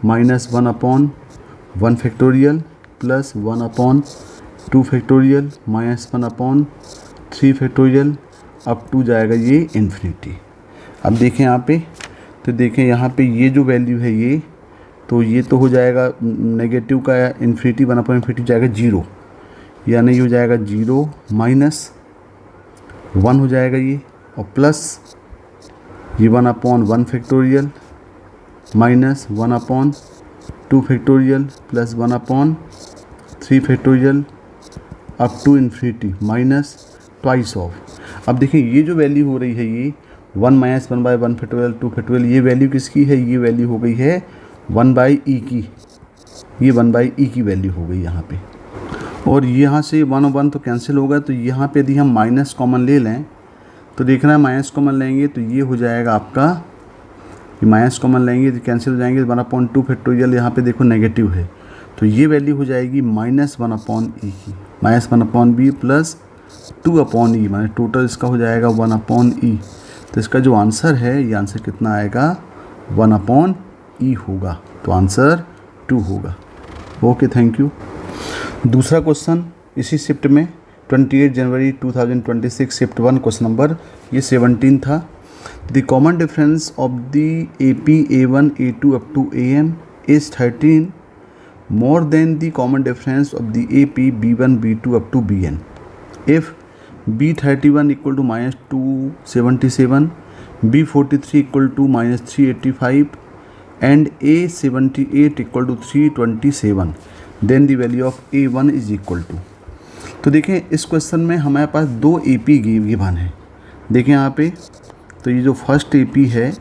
-1 upon 1 factorial plus 1 upon 2 factorial -1 upon 3 factorial up to जाएगा ये इन्फिनिटी। अब देखें यहाँ पे, तो देखें यहाँ पे ये जो वैल्यू है ये तो हो जाएगा नेगेटिव का इन्फिनिटी 1 अपॉन इन्फिनिटी जाएगा 0, यानी ये हो जाएगा 0 -1 हो जाएगा ये, और प्लस ये 1 upon 1 factorial -1 upon 2 factorial plus 1 upon 3 factorial up to infinity -2 of. अब देखिए ये जो वैल्यू हो रही है ये 1 - 1/1 फैक्टोरियल 2 फैक्टोरियल, ये वैल्यू किसकी है, ये वैल्यू हो गई है 1/e की, ये 1/e की वैल्यू हो गई यहाँ पे। और यहाँ से 1 और 1 तो कैंसिल होगा, तो यहाँ पे यदि हम माइनस कॉमन ले लें तो देखना है माइनस कॉमन लेंगे तो ये हो जाएगा आपका, ये माइनस कॉमन लेंगे तो कैंसिल हो जाएंगे, 1/2 फैक्टोरियल यहाँ पे देखो नेगेटिव है, तो ये वैल्यू हो जाएगी -1/e की, -1/b प्लस 2/e, माने टोटल इसका हो जाएगा 1/e। तो इसका जो आंसर है ये आंसर कितना आएगा, 1/e होगा, तो आंसर 2 होगा। Okay, thank you. दूसरा क्वेश्चन इसी शिफ्ट में 28 जनवरी 2026 शिफ्ट 1 क्वेश्चन नंबर ये 17 था। The common difference of the AP A1 A2 up to AM is 13 more than the common difference of the AP B1 B2 up to BN if B31 equal to -277, B43 equal to -385 and A78 equal to 327, then the value of A1 is equal to. तो देखें इस question में हमारे पास दो AP given है। देखें यहाँ पे, तो ये जो फर्स्ट AP है,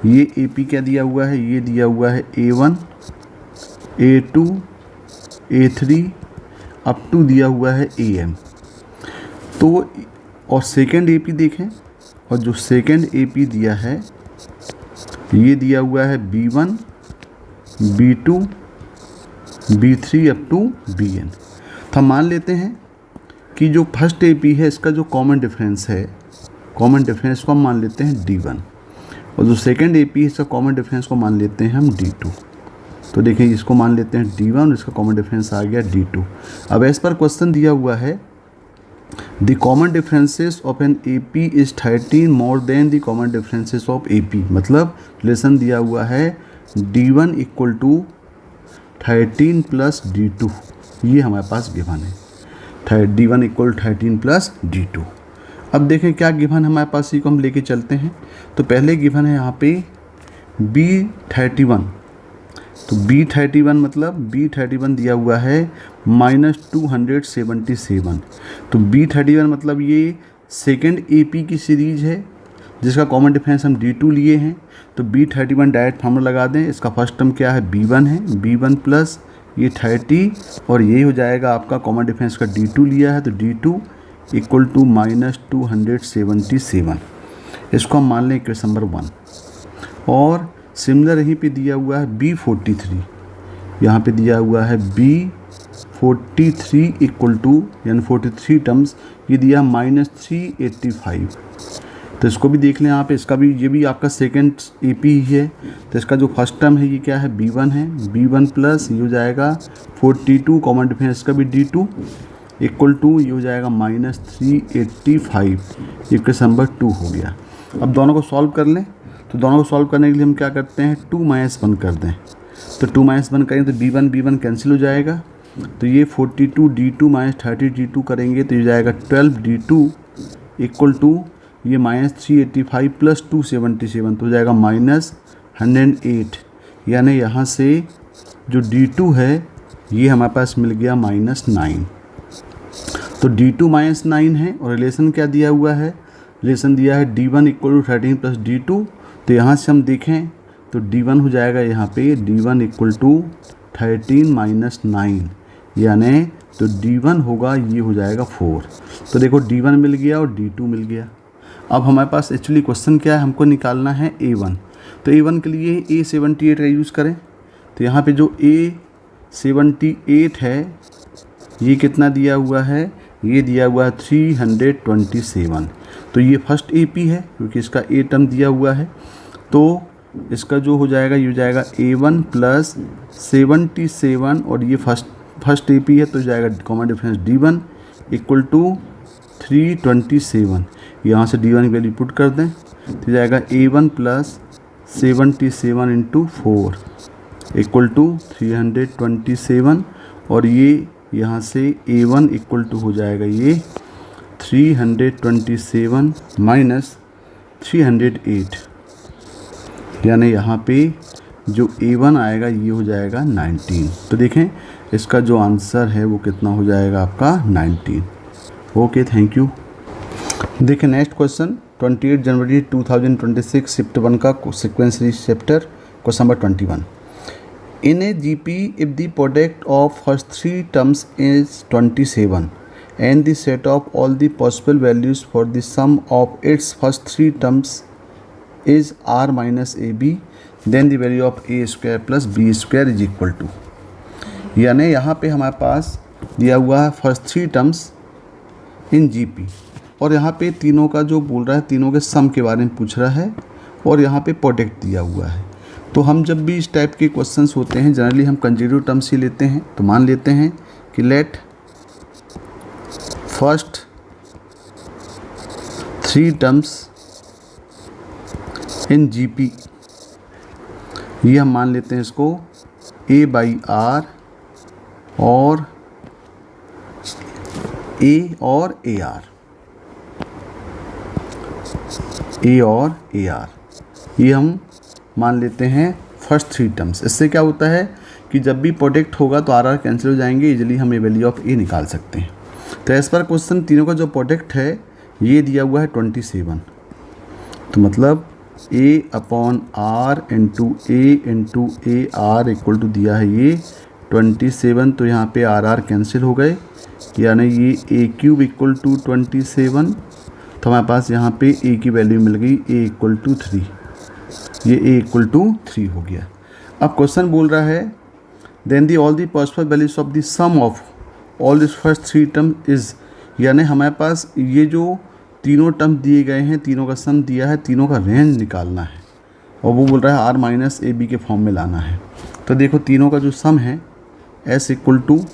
ये AP क्या दिया हुआ है, ये दिया हुआ है A1, A2, A3 up to दिया हुआ है AM। तो और सेकंड AP देखें, और जो सेकंड AP दिया है ये दिया हुआ है B1, B2, B3 up to BN। तो हम मान लेते हैं कि जो फर्स्ट AP है इसका जो कॉमन डिफरेंस है, कॉमन डिफरेंस को हम मान लेते हैं D1, और जो सेकंड AP है इसका कॉमन डिफरेंस को मान लेते हैं हम D2। तो देखें इसको मान लेते हैं D1 और इसका कॉमन डिफरेंस आ गया D2। अब एज पर क्वेश्चन दिया हुआ है the common differences of an AP is 13 more than the common differences of AP। मतलब रिलेशन दिया हुआ है D1 equal to 13 plus D2, ये हमारे पास गिवन है। D1 equal 13 plus D2। अब देखें क्या गिवन है हमारे पास, इसी को हम लेके चलते हैं। तो पहले गिवन है यहाँ पे B31। तो B31 मतलब B31 दिया हुआ है -277। तो B31 मतलब ये सेकंड AP की सीरीज है जिसका कॉमन डिफरेंस हम D2 लिए हैं। तो B31 डायरेक्ट फार्मूला लगा दें। इसका फर्स्ट टर्म क्या है, B1 है, B1 प्लस ये 30 और ये हो जाएगा आपका कॉमन डिफरेंस का D2 लिया है, तो D2 इक्वल टू -277। इसको हम मान लें इक्वेशन नंबर 1। और सिमिलर यहीं पे दिया हुआ है B43, यहाँ पे दिया हुआ है B43 इक्वल टू, यानी 43 टर्म्स ये दिया -385। तो इसको भी देख लें यहाँ पे, इसका भी, ये भी आपका सेकंड AP ही है। तो इसका जो फर्स्ट टर्म है ये क्या है, B1 है, B1 प्लस ये हो जाएगा 42 कॉमन डिफरेंस का भी D2 इक्वल टू ये हो जाएगा -385। इक्वेशन नंबर 2 हो गया। अब दोनों को सॉल्व कर लें। तो दोनों को सॉल्व करने के लिए हम क्या करते हैं, 2 - 1 कर दें। तो 2 - 1 करेंगे तो B1 कैंसिल हो जाएगा। तो ये 42 D2 - 30 D2 करेंगे तो ये जाएगा 12 D2 इक्वल टू ये -385 प्लस 277, तो हो जाएगा -108। यानी यहाँ से जो D2 है ये हमारे पास मिल गया -9। तो D2 -9 है और रिलेशन क्या दिया हुआ है, रिलेशन दिया है D1 equal to 13 plus D2। तो यहाँ से हम देखें तो D1 हो जाएगा यहाँ पे D1 इक्वल टू 13 - 9, यानी तो D1 होगा ये हो जाएगा 4। तो देखो D1 मिल गया और D2 मिल गया। अब हमारे पास एक्चुअली क्वेश्चन क्या है, हमको निकालना है A1। तो A1 के लिए A78 का यूज़ करें। तो यहाँ पे जो A78 है ये कितना दिया हुआ है, ये दिया हुआ है 327। तो ये फर्स्ट AP है क्योंकि इसका A टर्म दिया हुआ है। तो इसका जो हो जाएगा ये हो जाएगा A1 प्लस 77 और ये फर्स्ट AP है तो जाएगा common difference D1 equal to 327। यहाँ से D1 की वैल्यू पुट कर दें तो जाएगा A1 plus 77 into 4 equal to 327 और ये यहाँ से A1 इक्वल टू हो जाएगा ये 327 माइनस 308, यानी यहाँ पे जो A1 आएगा ये हो जाएगा 19। तो देखें इसका जो आंसर है वो कितना हो जाएगा आपका 19। Okay, thank you. देखिए नेक्स्ट क्वेश्चन 28 जनवरी 2026 शिफ्ट 1 का sequence chapter question number 21। In a GP, if the product of first 3 terms is 27 and the set of all the possible values for the sum of its first 3 terms is R minus AB, then the value of A square plus B square is equal to, यानी यहाँ पे हमारे पास दिया हुआ है first 3 terms in GP और यहाँ पे तीनों का जो बोल रहा है तीनों के सम के बारे में पूछ रहा है और यहाँ पे प्रोडक्ट दिया हुआ है। तो हम जब भी इस टाइप के क्वेश्चंस होते हैं जनरली हम कंसेक्यूटिव टर्म्स ही लेते हैं। तो मान लेते हैं कि let first 3 terms in GP, ये हम मान लेते हैं इसको A/R और A और AR। ए और ए आर, ये हम मान लेते हैं फर्स्ट 3 टर्म्स। इससे क्या होता है कि जब भी प्रोडक्ट होगा तो आर आर कैंसिल हो जाएंगे, इजीली हम ए वैल्यू ऑफ ए निकाल सकते हैं। तो एज पर क्वेश्चन तीनों का जो प्रोडक्ट है ये दिया हुआ है 27, तो मतलब a upon r into a r equal to दिया है ये 27। तो यहाँ पे आर आर कैंसिल हो गए, यानी ये ए क्यूब इक्वल टू 27। तो हमारे पास यहाँ पे ए की वैल्यू मिल गई ए इक्वल टू 3, ये ए इक्वल टू 3 हो गया। अब क्वेश्चन बोल रहा है then the all the possible values of the sum of all this first 3 term is, यानी हमारे पास ये जो तीनों टर्म दिए गए हैं, तीनों का सम दिया है, तीनों का रेंज निकालना है और वो बोल रहा है आर माइनस ए बी के फॉर्म में लाना है। तो देखो तीनों का जो सम है एस इक्वल टू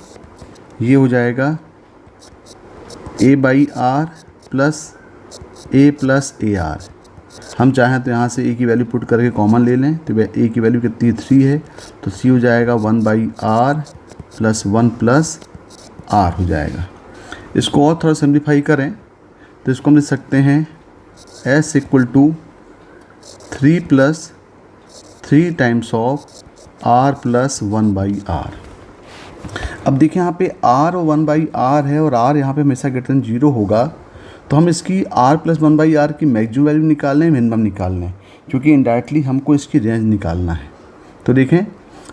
ये हो जाएगा a by r plus a r. हम चाहें तो यहाँ से ए की वैल्यू पुट करके कॉमन ले लें, तो ए की वैल्यू कितनी है 3 है, तो सी हो जाएगा 1 by r plus 1 plus r हो जाएगा। इसको और थोड़ा सिम्प्लीफाई करें तो इसको हम लिख सकते हैं S equal to 3 plus 3 times of r plus 1 by r. अब देखिए यहाँ पे आर और 1 बाई आर है और आर यहाँ पे हमेशा ग्रेटर देन 0 होगा, तो हम इसकी आर प्लस 1 बाई आर की मैक्सिमम वैल्यू निकाल लें, मिनिमम निकाल लें, क्योंकि इनडायरेक्टली हमको इसकी रेंज निकालना है। तो देखें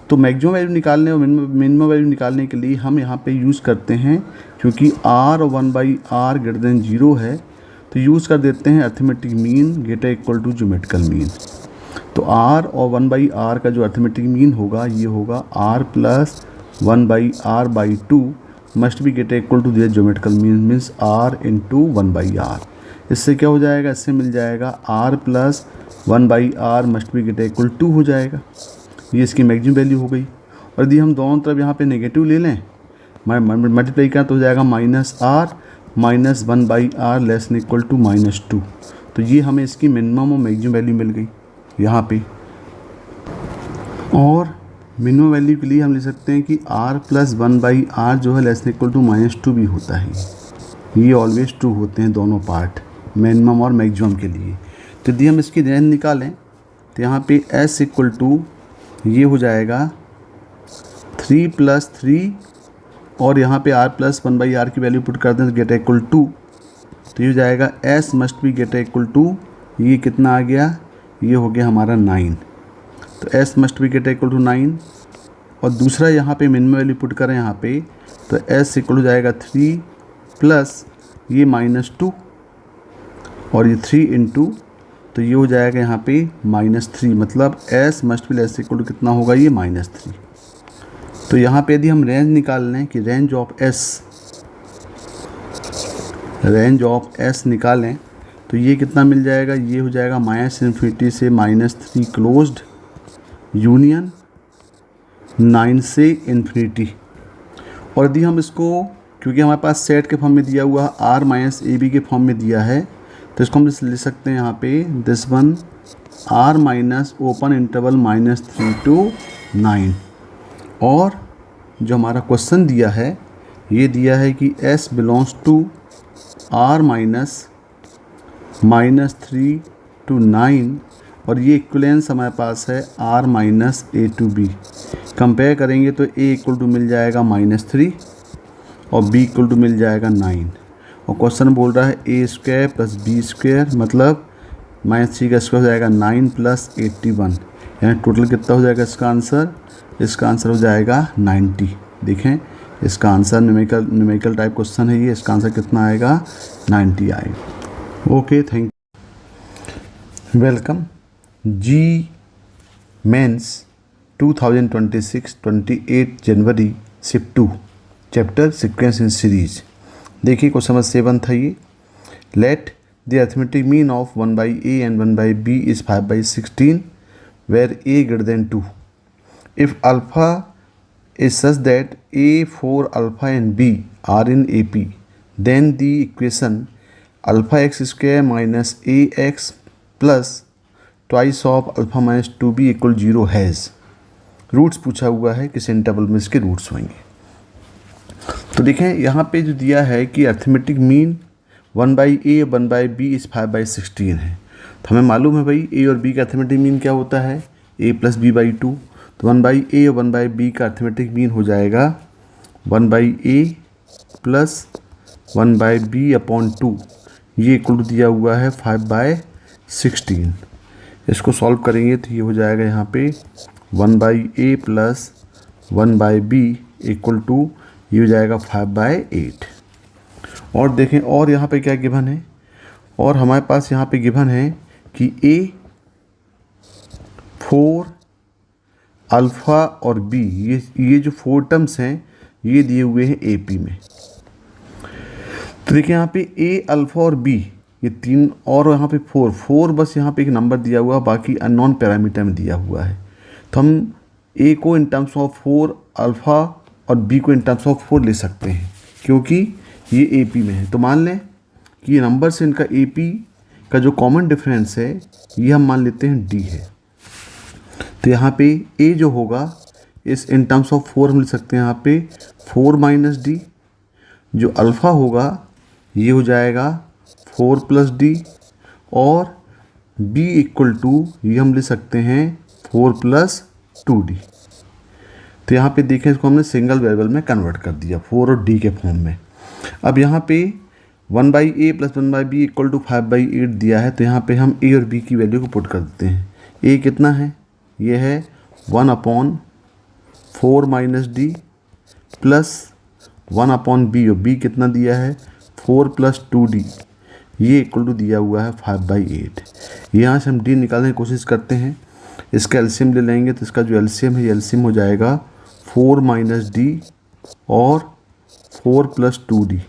तो मैक्सिमम वैल्यू निकालने और मिनिमम वैल्यू निकालने के लिए हम यहाँ पे यूज़ करते हैं, क्योंकि आर और 1 बाई आर ग्रेटर देन 0 है, तो यूज़ कर देते हैं arithmetic mean greater equal to geometrical mean. तो आर और 1 बाई आर का जो अर्थमेटिक मीन होगा ये होगा r plus 1 by r by 2 must be greater equal to their geometrical mean means r into 1 by r. इससे क्या हो जाएगा, इससे मिल जाएगा r plus 1 by r must be greater equal to हो जाएगा, ये इसकी मैक्सिमम वैल्यू हो गई। और यदि हम दोनों तरफ यहाँ पे नेगेटिव ले लें, मल्टीप्लाई करें तो हो जाएगा minus r minus 1 by r less than equal to -2। तो ये हमें इसकी मिनिमम और मैक्सिमम वैल्यू मिल गई यहाँ पे। और मिनिमम वैल्यू के लिए हम लिख सकते हैं कि r प्लस 1 बाई आर जो है लेस देन इक्वल टू -2 भी होता है, ये ऑलवेज ट्रू होते हैं दोनों पार्ट मिनिमम और मैक्सिमम के लिए। तो यदि हम इसकी रेंज निकालें तो यहाँ पे s इक्वल टू ये हो जाएगा 3 प्लस 3 और यहाँ पे r प्लस 1 बाई आर की वैल्यू पुट कर दें तो गेट इक्वल टू, तो ये हो जाएगा s must be greater equal to, ये कितना आ गया, ये हो गया हमारा 9। तो s must be greater equal to 9। और दूसरा यहाँ पे मिनिमम वैल्यू पुट करें यहाँ पे, तो s इक्वल हो जाएगा 3 प्लस ये -2 और ये 3 इंटू, तो ये हो जाएगा यहाँ पे -3, मतलब s must be less equal to कितना होगा, ये -3। तो यहाँ पे यदि हम रेंज निकाल लें कि रेंज ऑफ s निकालें तो ये कितना मिल जाएगा, ये हो जाएगा -∞ से -3 क्लोज्ड यूनियन 9 से इन्फिनिटी। और यदि हम इसको, क्योंकि हमारे पास सेट के फॉर्म में दिया हुआ r माइनस ए बी के फॉर्म में दिया है, तो इसको हम लिख सकते हैं यहाँ पे this one r minus open interval -3 to 9। और जो हमारा क्वेश्चन दिया है ये दिया है कि s बिलोंग्स टू r माइनस -3 to 9 और ये इक्विवेलेंस हमारे पास है r minus a to b. Compare करेंगे तो a इक्वल टू मिल जाएगा -3 और b इक्वल टू मिल जाएगा 9। और क्वेश्चन बोल रहा है a square plus b square, मतलब -3 का स्क्वायर हो जाएगा 9 प्लस 81, यानी टोटल कितना हो जाएगा इसका आंसर, इसका आंसर हो जाएगा 90। देखें इसका आंसर न्यूमेरिकल टाइप क्वेश्चन है ये, इसका आंसर कितना आएगा 90 आएगा। Okay, thank you. Welcome JEE mains 2026 28 जनवरी shift 2 chapter sequence in series. देखिए क्वेश्चन नंबर 7 था ये। Let the arithmetic mean of 1 by a and 1 by b is 5/16 where a greater than 2. If alpha is such that a, 4 alpha and b are in AP, then the equation alpha x square minus ax plus twice of alpha minus 2b equal 0 has roots पूछा हुआ है, किस interval में इसके roots होंगे। तो देखें यहाँ पे जो दिया है कि arithmetic mean 1 by a 1 by b is 5/16 है, तो हमें मालूम है भाई ए और बी का अर्थमेटिक मीन क्या होता है, ए प्लस बी बाई टू। तो 1/a और 1/b का अर्थमेटिक मीन हो जाएगा 1/a plus 1/b upon two, ये इक्वल टू दिया हुआ है 5/16। इसको सॉल्व करेंगे तो ये हो जाएगा यहाँ पे 1/a plus 1/b equal to, ये हो जाएगा 5/8। और देखें और यहाँ पे क्या गिवन है, और हमारे पास यहाँ पे गिवन है कि a 4 अल्फ़ा और b, ये जो 4 टर्म्स हैं ये दिए हुए हैं AP में। तो देखिए यहाँ पे a, अल्फ़ा और b ये तीन, और यहाँ पे 4 बस यहाँ पे एक नंबर दिया हुआ, बाकी अननोन पैरामीटर में दिया हुआ है। तो हम a को इन टर्म्स ऑफ 4 अल्फ़ा और b को इन टर्म्स ऑफ 4 ले सकते हैं, क्योंकि ये AP में है। तो मान लें कि ये नंबर से इनका AP का जो कॉमन डिफरेंस है ये हम मान लेते हैं D है। तो यहाँ पे a जो होगा इस इन टर्म्स ऑफ 4 हम ले सकते हैं यहाँ पे 4 माइनस D, जो अल्फ़ा होगा ये हो जाएगा 4 प्लस D, और b इक्वल टू ये हम ले सकते हैं 4 प्लस 2D। तो यहाँ पे देखें इसको हमने सिंगल वेरिएबल में कन्वर्ट कर दिया 4 और d के फॉर्म में। अब यहाँ पे 1/a plus 1/b equal to 5/8 दिया है, तो यहाँ पे हम a और b की वैल्यू को पुट कर देते हैं। a कितना है, ये है 1/4 माइनस डी प्लस 1/b, और b कितना दिया है 4 प्लस 2d, ये इक्वल टू दिया हुआ है 5/8। यहाँ से हम d निकालने की कोशिश करते हैं, इसका एलसीएम ले लेंगे, तो इसका जो एलसीएम है ये एलसीएम हो जाएगा 4 माइनस डी और 4 प्लस 2d,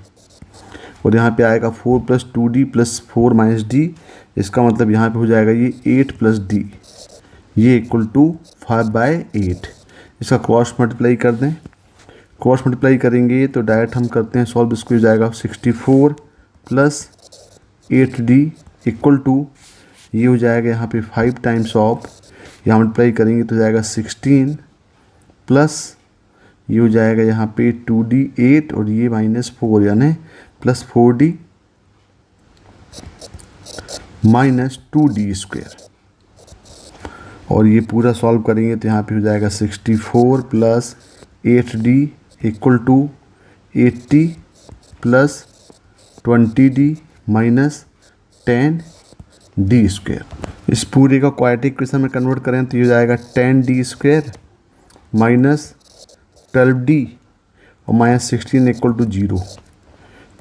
और यहाँ पे आएगा 4 plus 2d plus 4 minus D, इसका मतलब यहाँ पे हो जाएगा ये 8 प्लस डी, ये इक्वल टू 5/8। इसका क्रॉस मल्टीप्लाई कर दें, क्रॉस मल्टीप्लाई करेंगे तो डायरेक्ट हम करते हैं सॉल्व, इसको हो जाएगा 64 प्लस 8d इक्वल टू, ये हो जाएगा यहाँ पे 5 टाइम्स ऑफ, यहाँ मल्टीप्लाई करेंगे तो जाएगा 16 प्लस ये हो जाएगा यहाँ पे 2d 8 और ये -4 यानी plus 4d minus 2d square, और ये पूरा सॉल्व करेंगे तो यहाँ पे हो जाएगा 64 plus 8d equal to 80 plus 20d minus 10d square. इस पूरे का क्वाड्रेटिक इक्वेशन में कन्वर्ट करें तो ये हो जाएगा 10d स्क्वायर माइनस 12d और माइनस 16 इक्वल टू 0।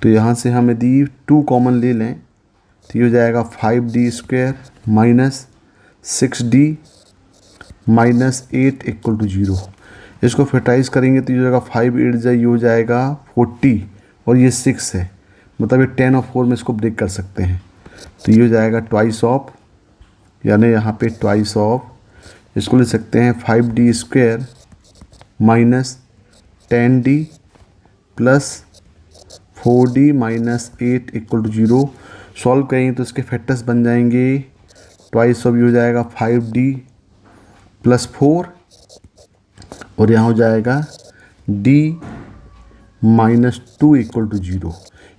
तो यहाँ से हम यदि 2 कॉमन ले लें तो ये हो जाएगा 5d square minus 6d minus 8 equal to 0। इसको फैक्टराइज करेंगे तो ये हो जाएगा 5 8 ये हो जाएगा 40, और ये 6 है, मतलब ये 10 और 4 में इसको ब्रेक कर सकते हैं। तो ये हो जाएगा ट्वाइस ऑफ, यानी यहाँ पे ट्वाइस ऑफ, इसको ले सकते हैं 5d square minus 10d plus 4d minus 8 equal to 0। Solve करेंगे तो इसके फैक्टर्स बन जाएंगे, ट्वाइस ऑफ ये हो जाएगा 5d प्लस 4, और यहाँ हो जाएगा d माइनस 2 इक्वल टू 0,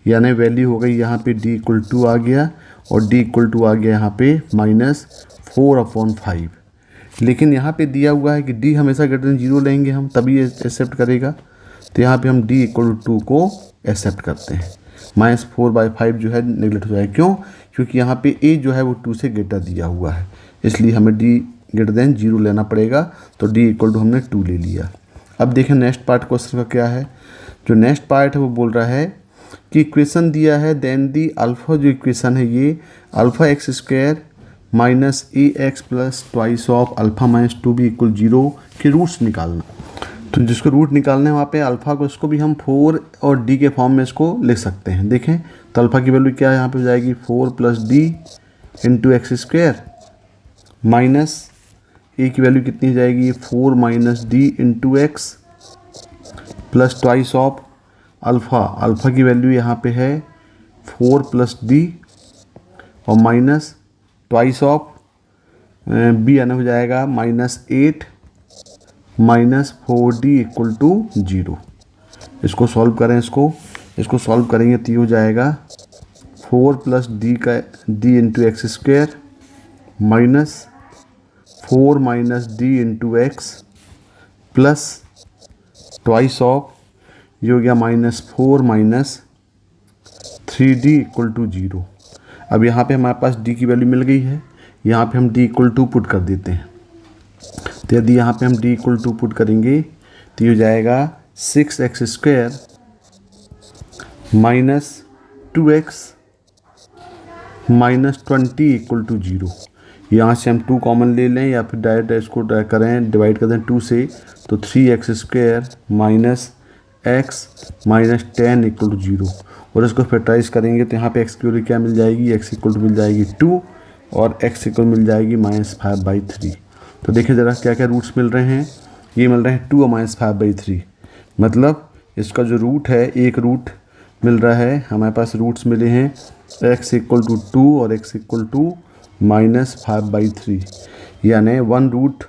यानी वैल्यू हो गई यहाँ पे d इक्वल टू आ गया और d इक्वल टू आ गया यहाँ पे -4/5। लेकिन यहाँ पे दिया हुआ है कि d हमेशा ग्रेटर देन 0 लेंगे हम, तभी ये एक्सेप्ट करेगा। तो यहाँ पे हम d इक्वल टू 2 को एक्सेप्ट करते हैं, -4/5 जो है नेगलेक्ट हो जाएगा। क्यों? क्योंकि यहाँ पे a जो है वो 2 से ग्रेटर दिया हुआ है, इसलिए हमें d ग्रेटर देन 0 लेना पड़ेगा। तो d इक्वल टू हमने 2 ले लिया। अब देखें नेक्स्ट पार्ट क्वेश्चन का क्या है। जो नेक्स्ट पार्ट है वो बोल रहा है कि इक्वेशन दिया है, देन दी अल्फ़ा, जो इक्वेशन है ये alpha x square minus A x plus twice of alpha minus 2b equal 0 के रूट्स निकालना। तो जिसको रूट निकालना है वहाँ पे अल्फ़ा को, इसको भी हम 4 और d के फॉर्म में इसको लिख सकते हैं। देखें तो अल्फ़ा की वैल्यू क्या है, यहाँ पे हो जाएगी 4 plus d into x square minus a की वैल्यू कितनी हो जाएगी 4 minus d into x plus twice of alpha की वैल्यू यहाँ पे है 4 प्लस डी और माइनस ट्वाइस ऑफ बी आना हो जाएगा -8 माइनस 4d इक्वल टू 0। इसको सॉल्व करें, इसको सॉल्व करेंगे तो ये हो जाएगा 4 प्लस डी का d into x square minus 4 minus d into x plus twice of, ये हो गया -4 माइनस 3d इक्वल टू 0। अब यहाँ पे हमारे पास d की वैल्यू मिल गई है, यहाँ पे हम d इक्वल टू पुट कर देते हैं। तो यदि यहाँ पे हम d इक्वल टू पुट करेंगे तो ये हो जाएगा 6x² minus 2x minus 20 equal to 0। यहाँ से हम 2 कॉमन ले लें या फिर डायरेक्ट इसको करें, डिवाइड कर दें 2 से, तो 3x² minus x minus 10 equal to 0। और इसको फैक्टराइज करेंगे तो यहाँ पे x की वैल्यू क्या मिल जाएगी, x इक्वल टू मिल जाएगी 2 और x इक्वल मिल जाएगी -5/3। तो देखिए ज़रा क्या क्या रूट्स मिल रहे हैं, ये मिल रहे हैं 2 और -5/3। मतलब इसका जो रूट है, एक रूट मिल रहा है, हमारे पास रूट्स मिले हैं x इक्वल टू 2 और x इक्वल टू -5/3, यानी 1 रूट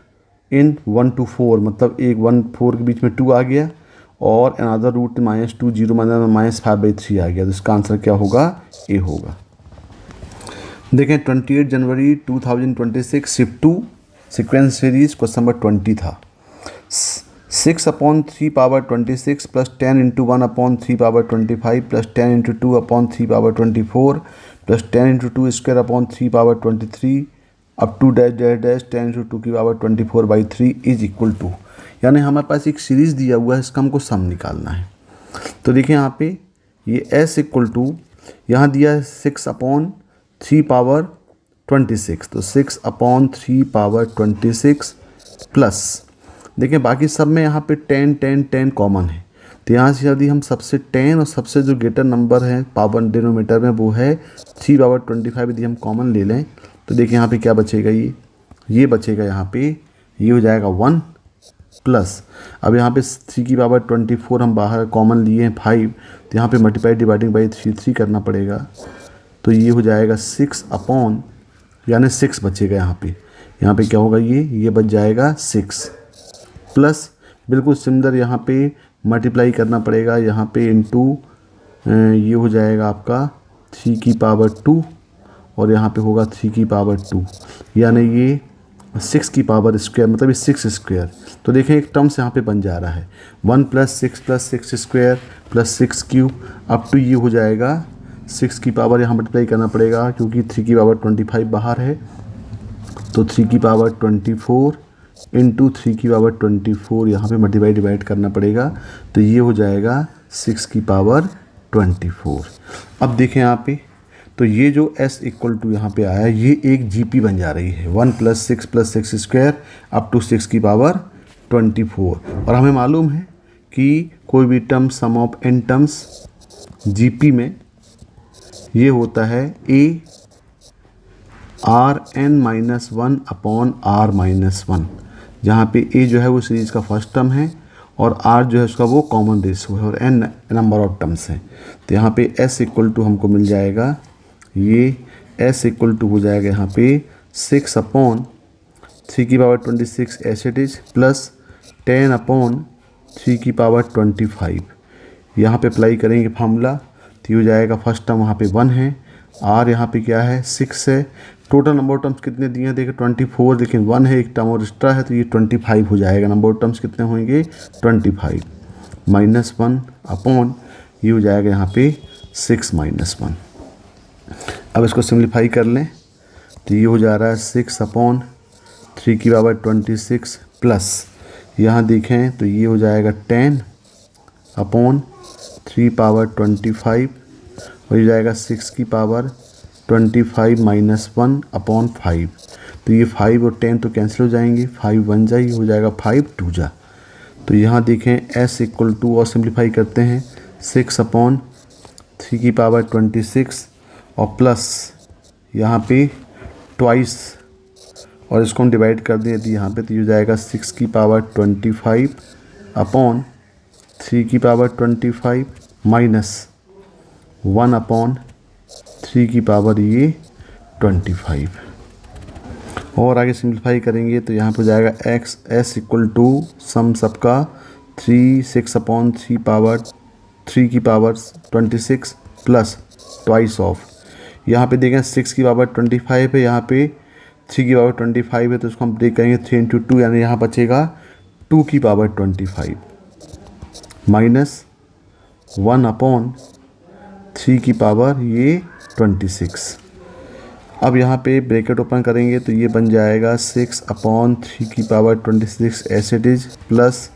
इन 1 to 4, मतलब एक 1 4 के बीच में 2 आ गया और अनदर रूट -2 0 मतलब -5/3 आ गया। तो इसका आंसर क्या होगा, ए होगा। देखें 28 जनवरी 2026 shift 2 sequence series question number 20 था। 6/3 power 26 plus 10 into 1/3 power 25 plus 10 into 2/3 power 24 plus 10 into 2 square upon 3 power 23 up to dash dash dash 10 into 2 की पावर 24/3 इज इक्वल टू, यानी हमारे पास एक सीरीज़ दिया हुआ है, इसका हमको सम निकालना है। तो देखिए यहाँ पे ये s इक्वल टू, यहाँ दिया है 6/3 पावर 26, तो 6/3 पावर 26 प्लस, देखिए बाकी सब में यहाँ पे 10 10 10 कॉमन है। तो यहाँ से यदि हम सबसे 10 और सबसे जो ग्रेटर नंबर है पावर डिनोमीटर में वो है 3 पावर 25, यदि हम कॉमन ले लें तो देखिए यहाँ पे क्या बचेगा, ये बचेगा यहाँ पे, ये हो जाएगा 1 प्लस, अब यहाँ पे 3 की पावर 24 हम बाहर कॉमन लिए हैं 5, तो यहाँ पे मल्टीप्लाई डिवाइडिंग बाई 3 करना पड़ेगा। तो ये हो जाएगा 6 अपॉन, यानी 6 बचेगा यहाँ पे क्या होगा, ये बच जाएगा 6 प्लस, बिल्कुल सिमिलर यहाँ पे मल्टीप्लाई करना पड़ेगा, यहाँ पे इंटू ये हो जाएगा आपका 3 की पावर 2 और यहाँ पे होगा 3 की पावर 2, यानी ये 6 की पावर स्क्वायर, मतलब ये 6 स्क्वायर। तो देखें एक टर्म्स यहाँ पे बन जा रहा है 1 plus 6 square plus 6 cube up to ये हो जाएगा 6 की पावर, यहाँ मल्टीप्लाई करना पड़ेगा क्योंकि 3 की पावर 25 बाहर है, तो 3 की पावर 24 इंटू 3 की पावर 24 यहाँ पे मल्टीप्लाई डिवाइड करना पड़ेगा, तो ये हो जाएगा 6 की पावर 24। अब देखें यहाँ पे, तो ये जो s इक्वल टू यहाँ पे आया, ये एक GP बन जा रही है 1 प्लस 6 स्क्वायर अप टू 6 की पावर 24। और हमें मालूम है कि कोई भी term sum of n terms GP में ये होता है a Rn-1 अपॉन R-1, जहाँ पे a जो है वो सीरीज़ का फर्स्ट टर्म है और r जो है उसका वो कॉमन रेशियो है और n नंबर ऑफ टर्म्स हैं। तो यहाँ पे s इक्वल टू हमको मिल जाएगा, ये s इक्वल टू हो जाएगा यहाँ पे 6/3 की power 26 S it is plus 10/3 की पावर 25। यहाँ पे अप्लाई करेंगे फार्मूला, तो ये हो जाएगा फर्स्ट टर्म वहाँ पे 1 है, r यहाँ पे क्या है 6 है, टोटल नंबर ऑफ टर्म्स कितने दिए हैं देखिए 24, लेकिन 1 है, एक टर्म और एक्स्ट्रा है, तो ये 25 हो जाएगा। नंबर ऑफ टर्म्स कितने होंगे 25 -1 अपॉन ये हो जाएगा यहाँ पे 6 -1। अब इसको सिंप्लीफाई कर लें तो ये हो जा रहा है 6/3 की पावर 26 प्लस, यहाँ देखें तो ये हो जाएगा 10/3 पावर 25 और ये जाएगा 6 की पावर 25 -1/5। तो ये 5 और 10 तो कैंसिल हो जाएंगे, 5 1 जा, ये हो जाएगा 5 2 जा। तो यहाँ देखें s इक्वल टू, और सिंप्लीफाई करते हैं 6/3 की पावर 26 और प्लस यहाँ पे ट्वाइस, और इसको हम डिवाइड कर दें यदि यहाँ पे, तो ये हो जाएगा 6 की पावर 25 अपॉन 3 की पावर 25 माइनस 1/3 की पावर ये 25। और आगे सिंप्लीफाई करेंगे तो यहाँ पे हो जाएगा s इक्वल टू सम सबका 6/3 पावर 3 की पावर 26 प्लस ट्वाइस ऑफ, यहाँ पे देखें 6 की पावर 25 है, यहाँ पे 3 की पावर 25 है तो इसको हम ब्रेक करेंगे 3 इंटू 2, यानी यहाँ बचेगा 2 की पावर 25 माइनस 1 अपॉन 3 की पावर ये 26। अब यहाँ पे ब्रैकेट ओपन करेंगे तो ये बन जाएगा 6 अपॉन 3 की power 26 as it is, plus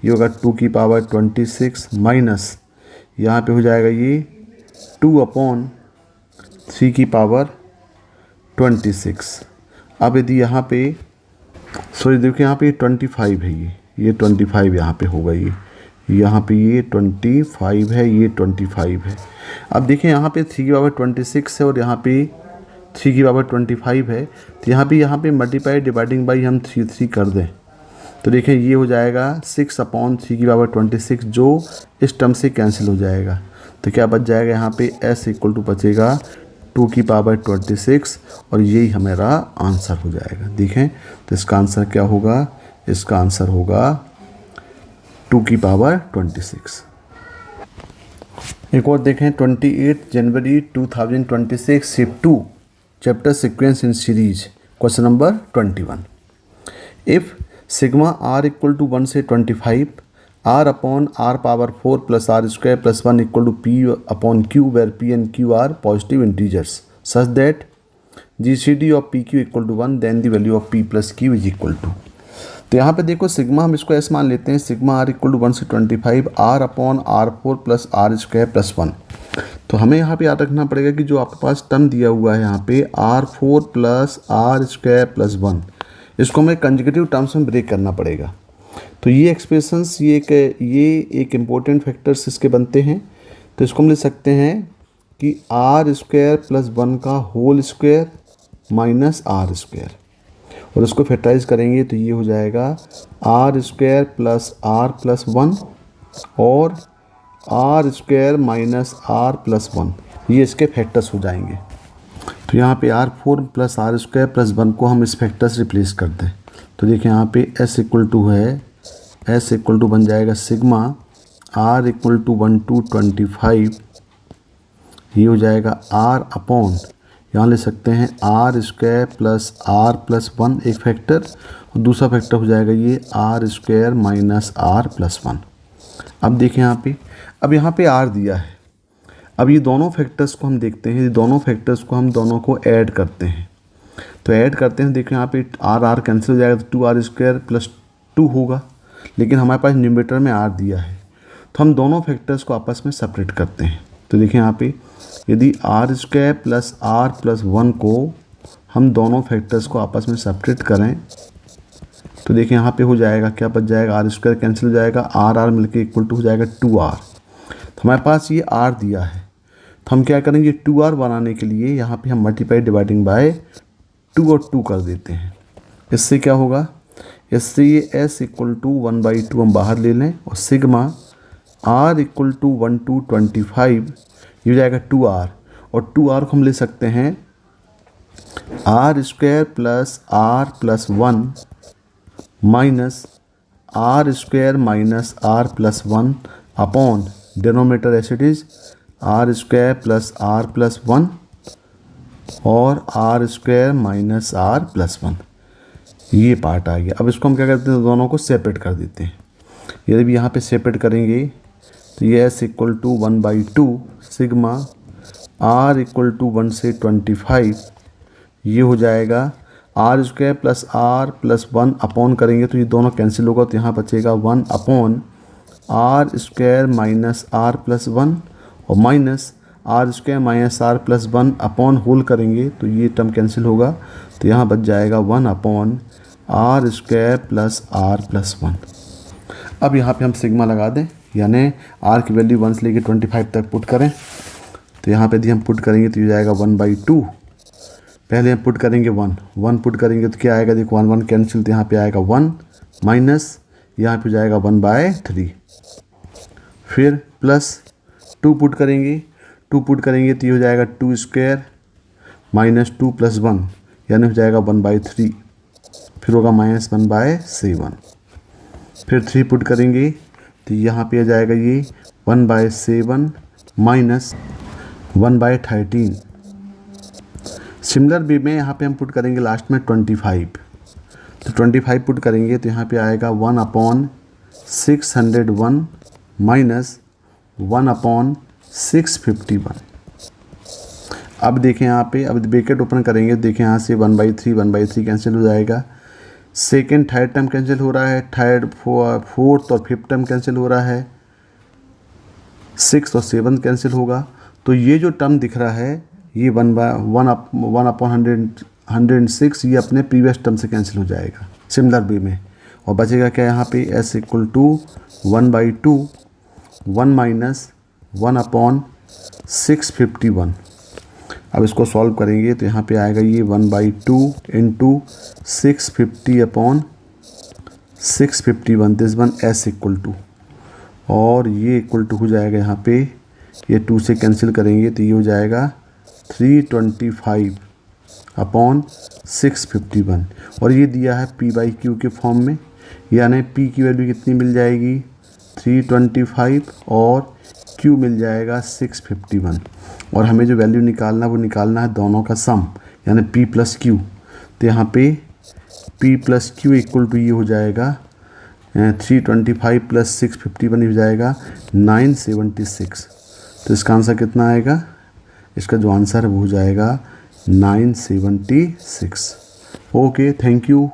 ये होगा 2 की पावर 26 माइनस यहाँ पे हो जाएगा ये 2 अपॉन 3 की पावर 26। अब यदि यहाँ पे सॉरी देखिए यहाँ पे 25 है, ये 25 यहाँ पे होगा, यहाँ पे ये 25 है, ये 25 है। अब देखिए यहाँ पे 3 की पावर 26 है और यहाँ पे 3 की पावर 25 है, तो यहाँ पे मल्टीप्लाई डिवाइडिंग बाई हम 3 कर दें तो देखिए ये हो जाएगा 6 अपॉन 3 की पावर 26, जो इस टर्म से कैंसिल हो जाएगा। तो क्या बच जाएगा यहाँ पे s इक्वल टू बचेगा 2 की पावर 26 और यही हमारा आंसर हो जाएगा। देखें तो इसका आंसर क्या होगा, इसका आंसर होगा 2 की पावर 26। एक और देखें 28 जनवरी 2026 shift 2 chapter sequence in series question number 21। If sigma r equal to 1 से 25 r upon r power 4 plus r square plus 1 equal to p upon q where p and q are positive integers such that GCD of PQ equal to 1 then the value of p plus q is equal to. तो यहाँ पे देखो sigma हम इसको ऐसे मान लेते हैं, सिग्मा r इक्वल टू 1 से 25 r upon r4 plus r square plus 1। तो हमें यहाँ पे याद रखना पड़ेगा कि जो आपके पास टर्म दिया हुआ है यहाँ पे r4 plus r square plus 1, इसको हमें कंजुगेटिव टर्म्स में ब्रेक करना पड़ेगा। तो ये एक्सप्रेशंस ये एक इम्पोर्टेंट फैक्टर्स इसके बनते हैं। तो इसको हम लिख सकते हैं कि r स्क्वायर प्लस 1 का whole square minus r square, और इसको फैक्टराइज करेंगे तो ये हो जाएगा r square plus r plus 1 और r square minus r plus 1, ये इसके फैक्टर्स हो जाएंगे। तो यहाँ पे r4 plus r square plus 1 को हम इस फैक्टर से रिप्लेस कर दें तो देखिए यहाँ पे s इक्वल टू है, s इक्वल टू बन जाएगा sigma r equal to 1 to 25, ये हो जाएगा r अपॉन यहाँ ले सकते हैं r square plus r plus 1 एक फैक्टर, और दूसरा फैक्टर हो जाएगा ये r square minus r plus 1। अब देखें अब यहाँ पे r दिया है। अब ये दोनों फैक्टर्स को हम देखते हैं, ये दोनों फैक्टर्स को हम दोनों को ऐड करते हैं। तो ऐड करते हैं, देखिए यहाँ पे r कैंसिल हो जाएगा तो 2r स्क्वायर प्लस 2 होगा, लेकिन हमारे पास न्यूमरेटर में r दिया है तो हम दोनों फैक्टर्स को आपस में सेपरेट करते हैं। तो देखिए यहाँ पे यदि r square plus r plus 1 को हम दोनों फैक्टर्स को आपस में सेपरेट करें तो देखिए यहाँ पे हो जाएगा, क्या बच जाएगा, r स्क्वायर कैंसिल हो जाएगा, r मिलके इक्वल टू हो जाएगा 2r। तो हमारे पास ये r दिया है तो हम क्या करेंगे, 2r बनाने के लिए यहाँ पे हम मल्टीप्लाई डिवाइडिंग बाय 2 और 2 कर देते हैं। इससे क्या होगा, इससे ये s इक्वल टू 1/2 हम बाहर ले लें और sigma r equal to 1 to 25 ये हो जाएगा 2r, और 2r को हम ले सकते हैं r square plus r plus 1 minus r square minus r plus 1 upon denominator as it is r square plus r plus 1 और r square minus r plus 1, ये पार्ट आ गया। अब इसको हम क्या करते हैं, दोनों को सेपरेट कर देते हैं। यदि यहाँ पे सेपरेट करेंगे तो ये s equal to 1/2 sigma r equal to 1 से 25, ये हो जाएगा r square plus r plus 1 upon करेंगे तो ये दोनों कैंसिल होगा तो यहाँ बचेगा 1 upon r square minus r plus 1 और minus r square minus r plus 1 upon whole करेंगे तो ये टर्म कैंसिल होगा तो यहाँ बच जाएगा 1 upon r square plus r plus 1। अब यहाँ पे हम सिग्मा लगा दें, यानी r की वैल्यू 1 से लेकर 25 तक पुट करें तो यहाँ पे यदि हम पुट करेंगे तो ये जाएगा 1/2। पहले हम पुट करेंगे 1 पुट करेंगे तो क्या आएगा, देखो 1 1 कैंसिल तो यहाँ पे आएगा 1 माइनस यहाँ पे जाएगा 1/3, फिर प्लस 2 पुट करेंगे तो ये हो जाएगा 2 स्क्वायर माइनस 2 प्लस 1 यानी हो जाएगा 1/3, फिर होगा माइनस 1/7, फिर 3 पुट करेंगे तो यहाँ पे आ जाएगा ये 1/7 माइनस 1/13, सिमिलर वे में यहाँ पे हम पुट करेंगे लास्ट में 25, तो 25 पुट करेंगे तो यहाँ पे आएगा 1/601 माइनस 1/651। अब देखें यहाँ पे, अब ब्रैकेट ओपन करेंगे, देखें यहाँ से 1/3 कैंसिल हो जाएगा, सेकेंड थर्ड टर्म कैंसिल हो रहा है, थर्ड फोर्थ और फिफ्थ टर्म कैंसिल हो रहा है, 6 और 7 कैंसिल होगा। तो ये जो टर्म दिख रहा है ये 1/106 ये अपने प्रीवियस टर्म से कैंसिल हो जाएगा सिमिलर वे में, और बचेगा क्या यहाँ पे s इक्वल टू 1/2 1 माइनस 1/651। अब इसको सॉल्व करेंगे तो यहाँ पे आएगा ये 1/2 into 650/651 this one s equal to, और ये इक्वल टू हो जाएगा यहाँ पे, ये 2 से कैंसिल करेंगे तो ये हो जाएगा 325/651, और ये दिया है p/q के फॉर्म में, यानी p की वैल्यू कितनी मिल जाएगी 325 और q मिल जाएगा 651, और हमें जो वैल्यू निकालना वो निकालना है दोनों का सम यानी p प्लस q। तो यहाँ पे p plus q equal to ये हो जाएगा 325 प्लस 651 हो जाएगा 976। तो इसका आंसर कितना आएगा, इसका जो आंसर है वो हो जाएगा 976। Okay, thank you.